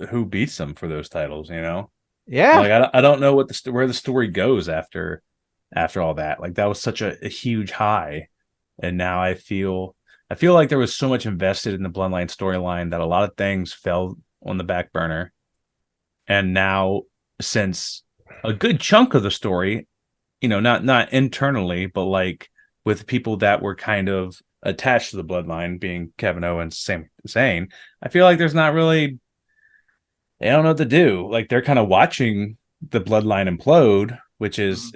who beats them for those titles. Yeah. Like I don't know where the story goes after all that. Like that was such a huge high, and now I feel like there was so much invested in the Bloodline storyline that a lot of things fell on the back burner, and now, since a good chunk of the story, not internally, but like with people that were kind of attached to the Bloodline, being Kevin Owens, Sami Zayn, I feel like there's not really, they don't know what to do. Like they're kind of watching the Bloodline implode, which is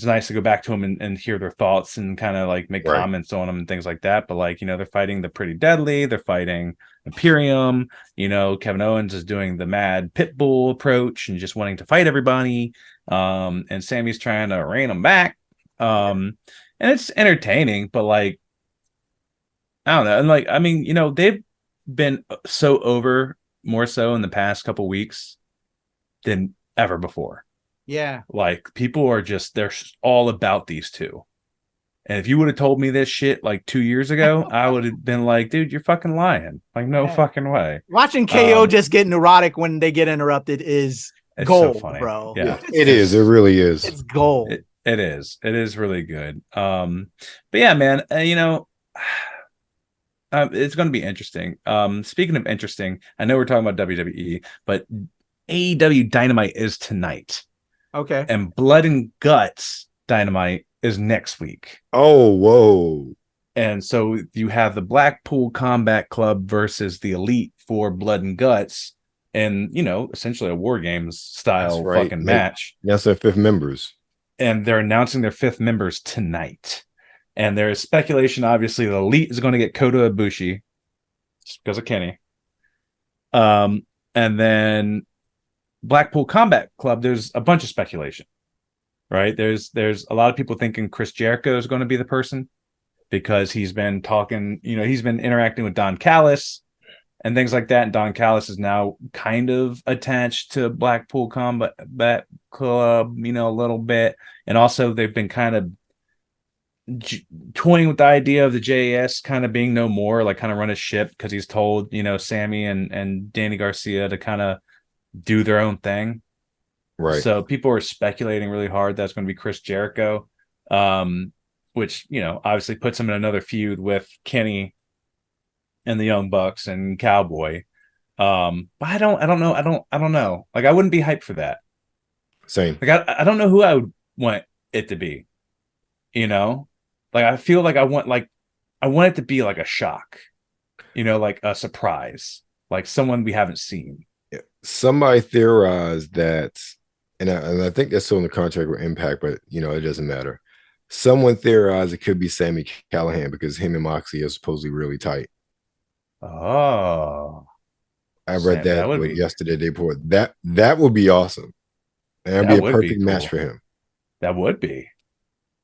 nice to go back to them and hear their thoughts and kind of like make comments on them and things like that. But like, they're fighting the Pretty Deadly, they're fighting Imperium, Kevin Owens is doing the mad pit bull approach and just wanting to fight everybody. And Sammy's trying to rein them back. And it's entertaining, but like, I don't know. And like, they've been so over more so in the past couple weeks than ever before. Yeah. Like people are they're all about these two. And if you would have told me this shit like 2 years ago, I would have been like, dude, you're fucking lying. Like, no fucking way. Watching KO just get neurotic when they get interrupted is gold, so funny, bro. Yeah. It is. It really is. It's gold. It is. It is really good. But yeah, man, it's going to be interesting. Speaking of interesting, I know we're talking about WWE, but AEW Dynamite is tonight. Okay. And Blood and Guts Dynamite is next week. Oh, whoa. And so you have the Blackpool Combat Club versus the Elite for Blood and Guts, and essentially a War Games style fucking match. That's their 5th members. And they're announcing their 5th members tonight. And there is speculation, obviously, the Elite is going to get Kota Ibushi just because of Kenny. And then Blackpool Combat Club, there's a bunch of speculation, right? There's a lot of people thinking Chris Jericho is going to be the person because he's been talking, he's been interacting with Don Callis and things like that. And Don Callis is now kind of attached to Blackpool Combat Club, a little bit. And also they've been kind of toying with the idea of the JAS kind of being no more, like kind of run a ship, because he's told, Sammy and Danny Garcia to kind of do their own thing. Right. So people are speculating really hard that's going to be Chris Jericho, which, obviously puts him in another feud with Kenny and the Young Bucks and Cowboy. But I don't know. Like, I wouldn't be hyped for that. Same. Like I don't know who I would want it to be. You know, like I feel like I want it to be like a shock. You know, like a surprise, like someone we haven't seen. Somebody theorized that, and I think that's still in the contract with Impact, but you know, it doesn't matter. Someone theorized it could be Sami Callihan because him and Moxley are supposedly really tight. Oh, I read that yesterday. They put that would be awesome. And that'd be a perfect match for him. That would be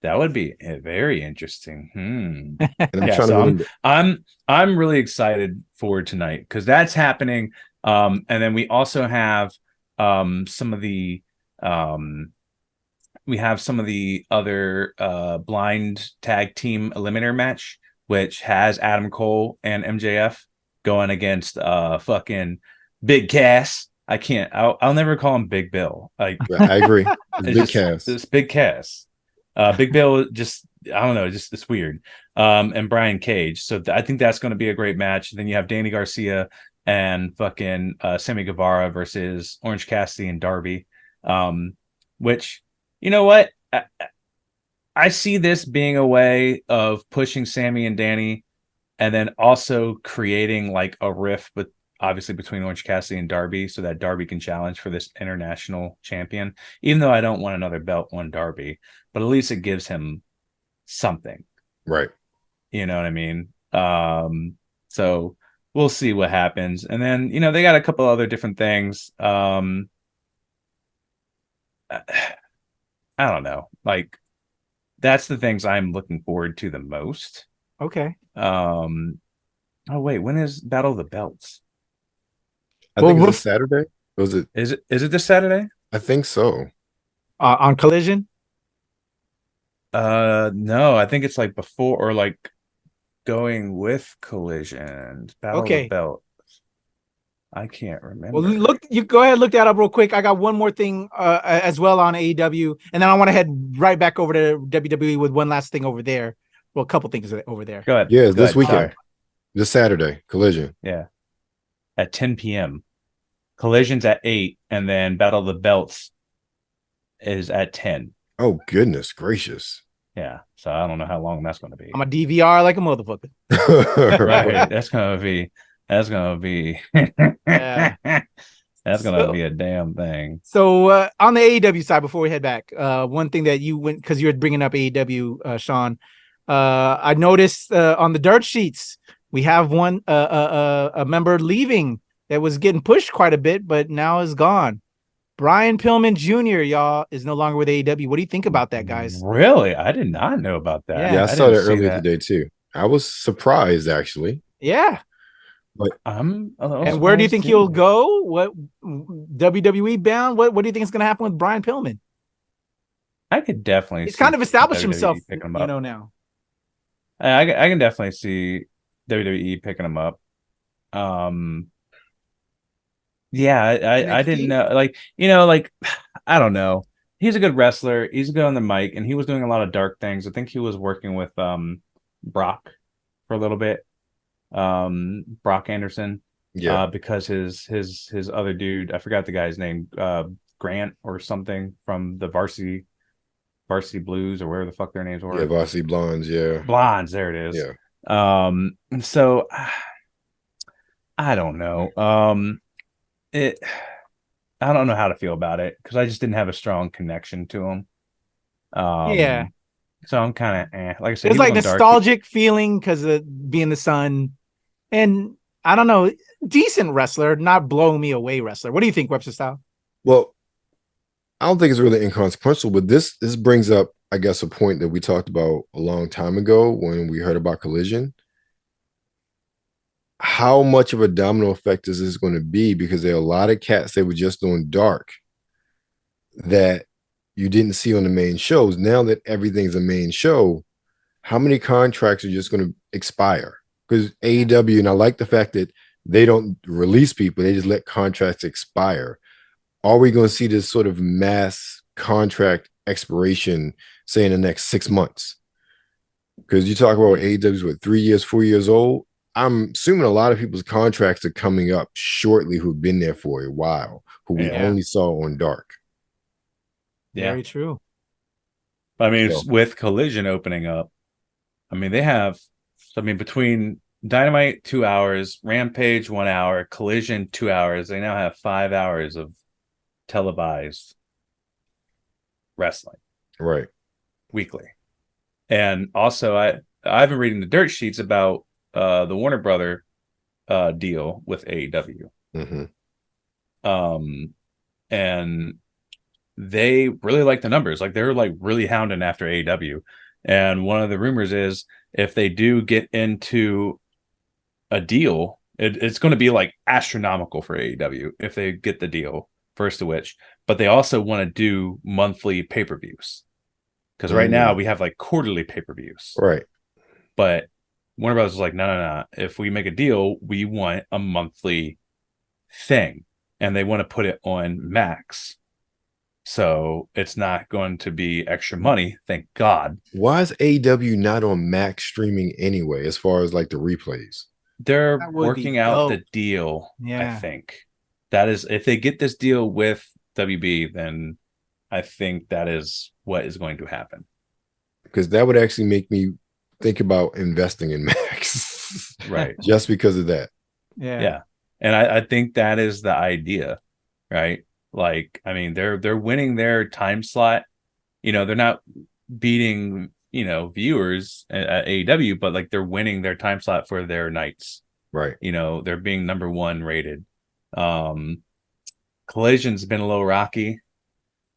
very interesting. And I'm really excited for tonight because that's happening. And then we also have some of the other blind tag team eliminator match, which has Adam Cole and MJF going against fucking Big Cass. I'll never call him Big Bill. I agree. Big Cass. It's Big Cass. Big Bill, I don't know, it's weird. And Brian Cage. So I think that's going to be a great match. And then you have Danny Garcia and fucking Sammy Guevara versus Orange Cassidy and Darby. Which, you know what? I see this being a way of pushing Sammy and Danny, and then also creating like a rift with obviously between Orange Cassidy and Darby, so that Darby can challenge for this international champion. Even though I don't want another belt on Darby, but at least it gives him something, right? You know what I mean? So we'll see what happens, and then you know they got a couple other different things. I don't know, like that's the things I'm looking forward to the most. Okay. Oh wait, when is Battle of the Belts? I think it's Saturday. Was it? Is it this Saturday? I think so. On Collision? No, I think it's like before or like going with Collision. Battle of the Belt. I can't remember. Well, look, you go ahead, look that up real quick. I got one more thing as well on AEW, and then I want to head right back over to WWE with one last thing over there. Well, a couple things over there. Go ahead. Yeah, this weekend. This Saturday, Collision. Yeah. At 10 p.m. Collision's at 8, and then Battle of the Belts is at 10. Oh, goodness gracious. Yeah. So I don't know how long that's going to be. I'm a DVR like a motherfucker. Right. That's going to be yeah. That's going to be a damn thing. So on the AEW side, before we head back, one thing that you went, because you were bringing up AEW, Sean, I noticed on the dirt sheets, we have one a member leaving that was getting pushed quite a bit, but now is gone. Brian Pillman Jr., y'all, is no longer with AEW. What do you think about that, guys? Really? I did not know about that. Yeah, I saw that earlier today, too. I was surprised, actually. Yeah. But and where do you think he'll go? What WWE bound? What do you think is going to happen with Brian Pillman? I could definitely. He's kind of established himself, now. I can definitely see WWE picking him up. Yeah, I didn't know. Like, I don't know. He's a good wrestler. He's good on the mic, and he was doing a lot of dark things. I think he was working with Brock for a little bit. Brock Anderson. Yeah. Because his other dude, I forgot the guy's name, Grant or something from the Varsity Blues or wherever the fuck their names were. Yeah, Varsity Blondes. Yeah. Blondes. There it is. Yeah. So I don't know. I don't know how to feel about it because I just didn't have a strong connection to him. Yeah. So I'm kind of like I said, it's like nostalgic feeling because of being the son, and I don't know, decent wrestler, not blow me away wrestler. What do you think, Webster Style? Well, I don't think it's really inconsequential, but this brings up, I guess, a point that we talked about a long time ago when we heard about Collision. How much of a domino effect is this going to be? Because there are a lot of cats that were just doing dark that you didn't see on the main shows. Now that everything's a main show, how many contracts are just going to expire? Because AEW, and I like the fact that they don't release people, they just let contracts expire. Are we going to see this sort of mass contract expiration, say, in the next 6 months? Because you talk about AEW's, 3 years, 4 years old? I'm assuming a lot of people's contracts are coming up shortly who've been there for a while, who we only saw on dark. Very true. I mean, with Collision opening up, I mean, they have, between Dynamite 2 hours, Rampage 1 hour, Collision 2 hours, they now have 5 hours of televised wrestling. Right. Weekly. And also, I've been reading the dirt sheets about the Warner Brother deal with AEW. And they really like the numbers. Like, they're like really hounding after AEW. And one of the rumors is if they do get into a deal, it's going to be like astronomical for AEW if they get the deal, first of which. But they also want to do monthly pay-per-views. Because right now we have like quarterly pay-per-views. Right. But Warner Bros. Was like, no. If we make a deal, we want a monthly thing. And they want to put it on Max. So it's not going to be extra money, thank God. Why is AEW not on Max streaming anyway, as far as like the replays? They're working out the deal, I think. That is, if they get this deal with WB, then I think that is what is going to happen. Because that would actually make me think about investing in Max. Right. Just because of that. Yeah. And I think that is the idea, right? Like, I mean, they're winning their time slot. You know, they're not beating, viewers at AEW, but like they're winning their time slot for their nights. Right. They're being number 1 rated. Collision's been a little rocky.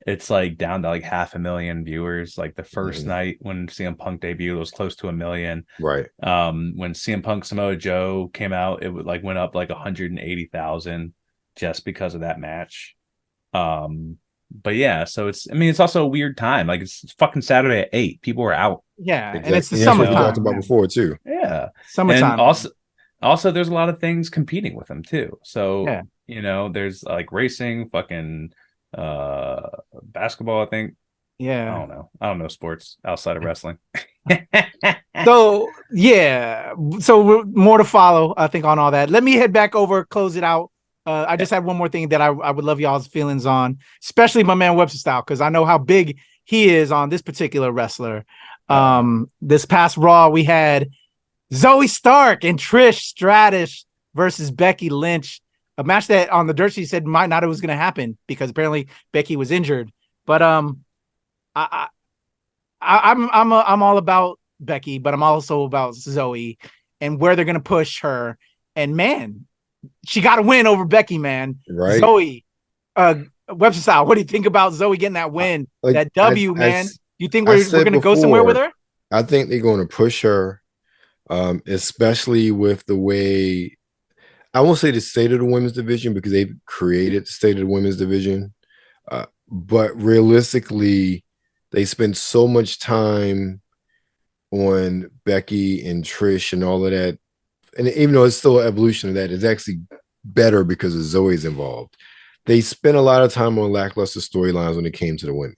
It's like down to like 500,000 viewers. Like the first night when CM Punk debuted, it was close to 1 million. Right. When CM Punk Samoa Joe came out, it went up like 180,000 just because of that match. But yeah, so it's also a weird time. Like, it's fucking Saturday at 8. People are out. Yeah, exactly. and it's the summertime. We talked about before too. Yeah, summertime. And also, there's a lot of things competing with them too. So there's like racing, fucking basketball. I think. Yeah, I don't know sports outside of wrestling. So more to follow, I think, on all that. Let me head back over, close it out. I just have one more thing that I would love y'all's feelings on, especially my man Webster Style, because I know how big he is on this particular wrestler. This past Raw, we had Zoe Stark and Trish Stratus versus Becky Lynch, a match that on the dirt sheet said might not was going to happen because apparently Becky was injured. But I'm all about Becky, but I'm also about Zoe and where they're going to push her. And man, she got to win over Becky, man. Right. Zoe, Webster Style, what do you think about Zoe getting that win? That W, man. You think we're going to go somewhere with her? I think they're going to push her, especially with the way, I won't say the state of the women's division because they've created the state of the women's division. But realistically, they spend so much time on Becky and Trish and all of that. And even though it's still an evolution of that, it's actually better because of Zoe's involved. They spent a lot of time on lackluster storylines when it came to the women,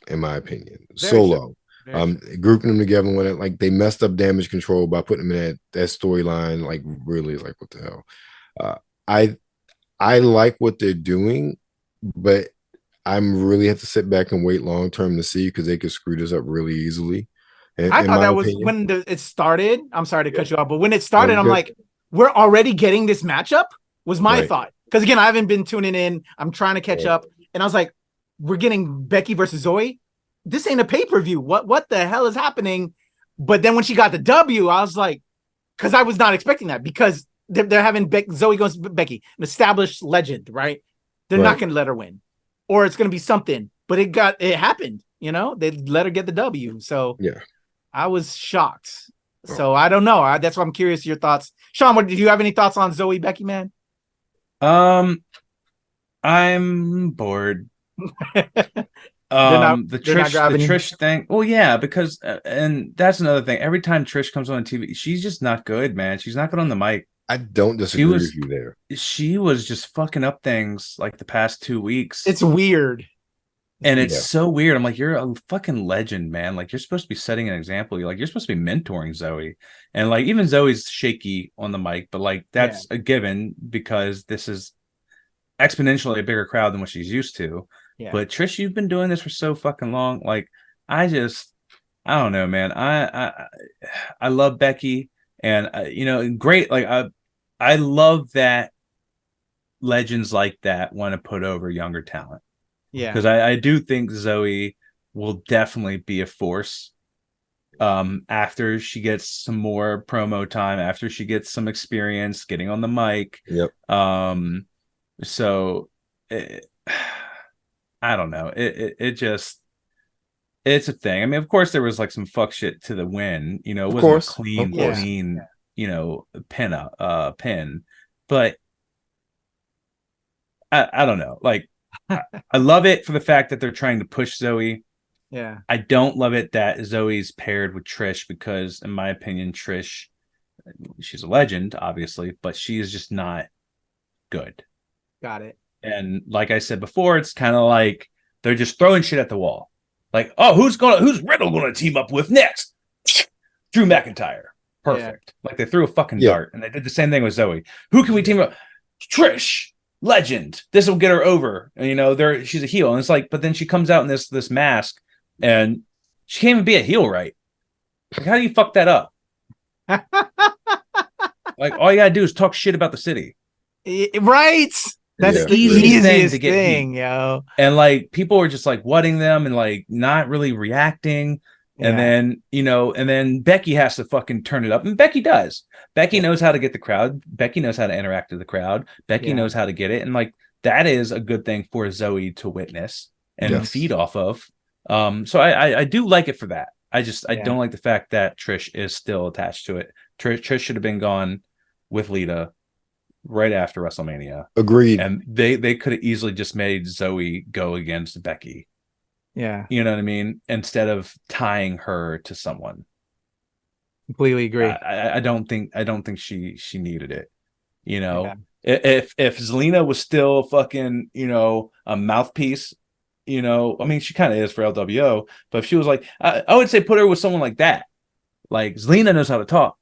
in my opinion. Solo. Grouping them together when it, like, they messed up Damage Control by putting them in that storyline. Like, really, like, what the hell? I like what they're doing, but I'm really have to sit back and wait long term to see because they could screw this up really easily. I thought that was when it started. I'm sorry to cut you off, but when it started, I'm like, we're already getting this matchup, was my thought. Because again, I haven't been tuning in. I'm trying to catch up. And I was like, we're getting Becky versus Zoe. This ain't a pay-per-view. What the hell is happening? But then when she got the W, I was like, because I was not expecting that because they're having Zoe goes Becky, an established legend, right? They're not going to let her win. Or it's going to be something. But it happened. They let her get the W. So yeah. I was shocked. So I don't know. That's why I'm curious your thoughts. Sean, do you have any thoughts on Zoe Becky, man? I'm bored. The Trish thing. Well, yeah, because and that's another thing. Every time Trish comes on TV, she's just not good, man. She's not good on the mic. I don't disagree with you there. She was just fucking up things like the past 2 weeks. It's weird. And it's so weird. I'm like, you're a fucking legend, man. Like, you're supposed to be setting an example. You're supposed to be mentoring Zoe. And like, even Zoe's shaky on the mic, but like, that's a given because this is exponentially a bigger crowd than what she's used to. Yeah. But Trish, you've been doing this for so fucking long. Like, I don't know, man. I love Becky, and great. Like, I love that legends like that want to put over younger talent. Yeah. Because I do think Zoe will definitely be a force after she gets some more promo time, after she gets some experience getting on the mic. Yep. So I don't know. It's a thing. I mean, of course there was like some fuck shit to the win, it wasn't a clean, pin, but I don't know. Like, I love it for the fact that they're trying to push Zoe. Yeah. I don't love it that Zoe's paired with Trish because, in my opinion, Trish, she's a legend, obviously, but she is just not good. Got it. And like I said before, it's kind of like they're just throwing shit at the wall. Like, oh, who's Riddle gonna team up with next? Drew McIntyre. Perfect. Yeah. Like they threw a fucking dart, and they did the same thing with Zoe. Who can we team up? Trish. Legend. This will get her over. And, she's a heel. And it's like, but then she comes out in this mask and she can't even be a heel, right? Like, how do you fuck that up? Like, all you gotta do is talk shit about the city. Right. That's the easiest thing, yo. And like people are just like whatting them and like not really reacting. And then Becky has to fucking turn it up. And Becky does. Becky knows how to get the crowd. Becky knows how to interact with the crowd. Becky knows how to get it. And like that is a good thing for Zoe to witness and feed off of. So I do like it for that. I don't like the fact that Trish is still attached to it. Trish should have been gone with Lita right after WrestleMania. Agreed. And they could have easily just made Zoe go against Becky. Yeah. You know what I mean? Instead of tying her to someone. Completely agree. I don't think she needed it. If Zelina was still fucking, a mouthpiece, I mean, she kind of is for LWO, but if she was like, I would say put her with someone like that. Like Zelina knows how to talk.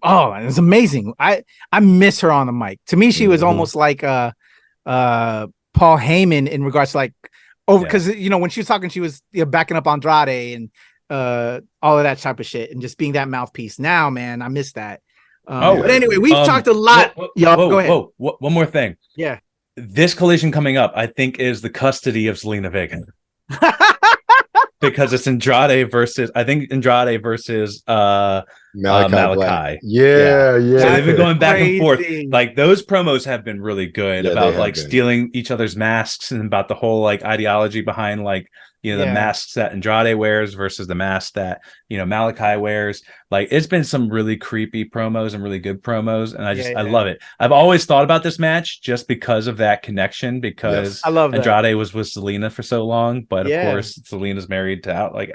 Oh, and it's amazing. I miss her on the mic. To me, she was almost like Paul Heyman in regards to like because when she was talking, she was backing up Andrade and all of that type of shit and just being that mouthpiece. Now, man, I miss that. But anyway, we've talked a lot. Go ahead. One more thing. Yeah. This collision coming up, I think, is the custody of Zelina Vega. Because it's Andrade versus Malachi. Yeah. So they've been going back and forth. Like those promos have been really good about like stealing each other's masks and about the whole like ideology behind like the masks that Andrade wears versus the mask that Malachi wears. Like it's been some really creepy promos and really good promos, and I love it. I've always thought about this match just because of that connection, because I love Andrade was with Zelina for so long, but of course Zelina's married to out. Like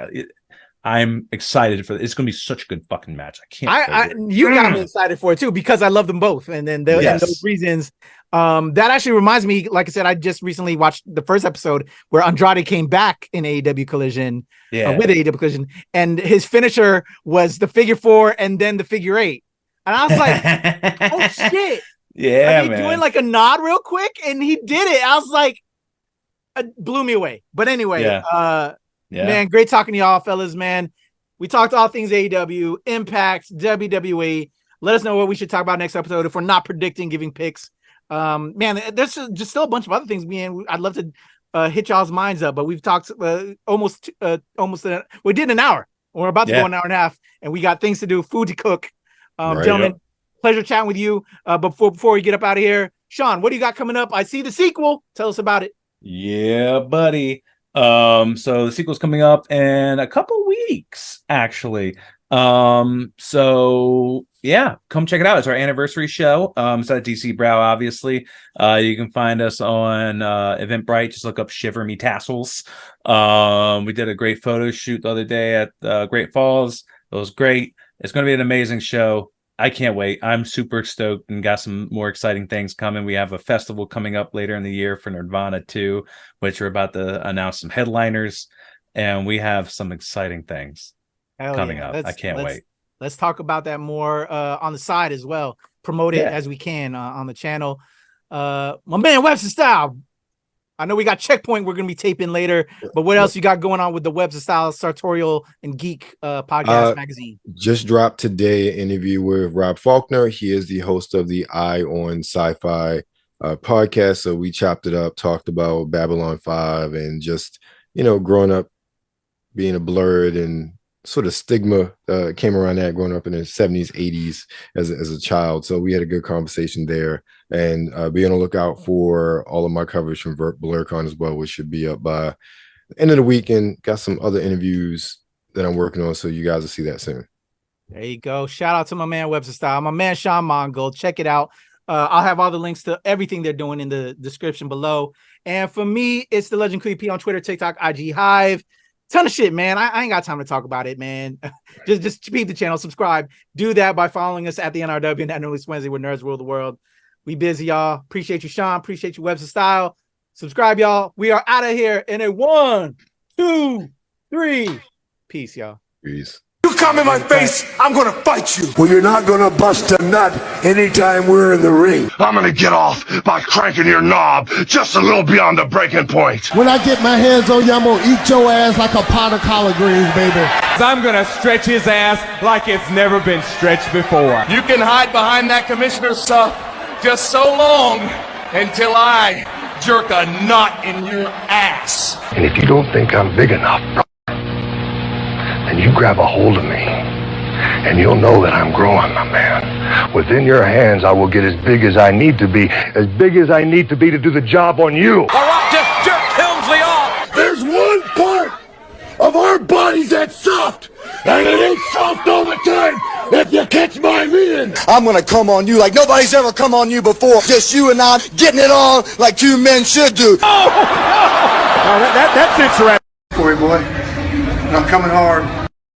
I'm excited for it. It's going to be such a good fucking match. I can't. You got me excited for it too because I love them both, and then and those reasons. That actually reminds me. Like I said, I just recently watched the first episode where Andrade came back in AEW Collision with AEW Collision, and his finisher was the figure 4 and then the figure 8, and I was like, "Oh shit!" Yeah, are they doing like a nod real quick? And he did it. I was like, it blew me away. But anyway, man, great talking to y'all, fellas, man. We talked all things AEW, Impact, WWE. Let us know what we should talk about next episode if we're not predicting, giving picks. Man, there's just still a bunch of other things, man. I'd love to hit y'all's minds up, but we've talked almost we did an hour. We're about to go an hour and a half, and we got things to do, food to cook. Gentlemen, pleasure chatting with you. Before we get up out of here, Sean, what do you got coming up? I see the sequel. Tell us about it. Yeah, buddy. So the sequel's coming up in a couple weeks, actually. So yeah, come check it out. It's our anniversary show. It's at DC Brow, obviously. You can find us on Eventbrite. Just look up Shiver Me Tassels. We did a great photo shoot the other day at Great Falls. It was great. It's going to be an amazing show. I can't wait. I'm super stoked and got some more exciting things coming. We have a festival coming up later in the year for Nirvana 2, which we're about to announce some headliners, and we have some exciting things coming up. I can't wait. Let's talk about that more on the side as well. Promote it as we can on the channel. My man Webster Style, I know we got Checkpoint we're going to be taping later, but what else you got going on with the Webs of Style, Sartorial, and Geek podcast magazine? Just dropped today an interview with Rob Faulkner. He is the host of the Eye on Sci-Fi podcast. So we chopped it up, talked about Babylon 5 and just, growing up, being a blurred and sort of stigma came around that growing up in the 70s, 80s as a child. So we had a good conversation there, and be on the lookout for all of my coverage from BlurCon as well, which should be up by the end of the weekend. Got some other interviews that I'm working on, so you guys will see that soon. There you go. Shout out to my man Webster Style, my man Sean Mongol. Check it out. I'll have all the links to everything they're doing in the description below. And for me, it's the Legend Kuya P on Twitter, TikTok, IG, Hive. Ton of shit, man. I ain't got time to talk about it, man. just keep the channel, subscribe. Do that by following us at the NRW, and News Wednesday, where nerds rule the world. We busy, y'all. Appreciate you, Sean. Appreciate you, Webster Style. Subscribe, y'all. We are out of here in a 1, 2, 3. Peace, y'all. Peace. You come in my face, I'm gonna fight you. Well, you're not gonna bust a nut anytime we're in the ring. I'm gonna get off by cranking your knob just a little beyond the breaking point. When I get my hands on you, I'm gonna eat your ass like a pot of collard greens, baby. I'm gonna stretch his ass like it's never been stretched before. You can hide behind that commissioner stuff just so long until I jerk a knot in your ass. And if you don't think I'm big enough, and you grab a hold of me, and you'll know that I'm growing, my man. Within your hands, I will get as big as I need to be to do the job on you. All right, just jerk Helmsley off. There's one part of our bodies that's soft, and it ain't soft all the time, if you catch my meaning. I'm gonna come on you like nobody's ever come on you before. Just you and I getting it on like two men should do. Oh, no, that's interesting. Corey boy, I'm coming hard.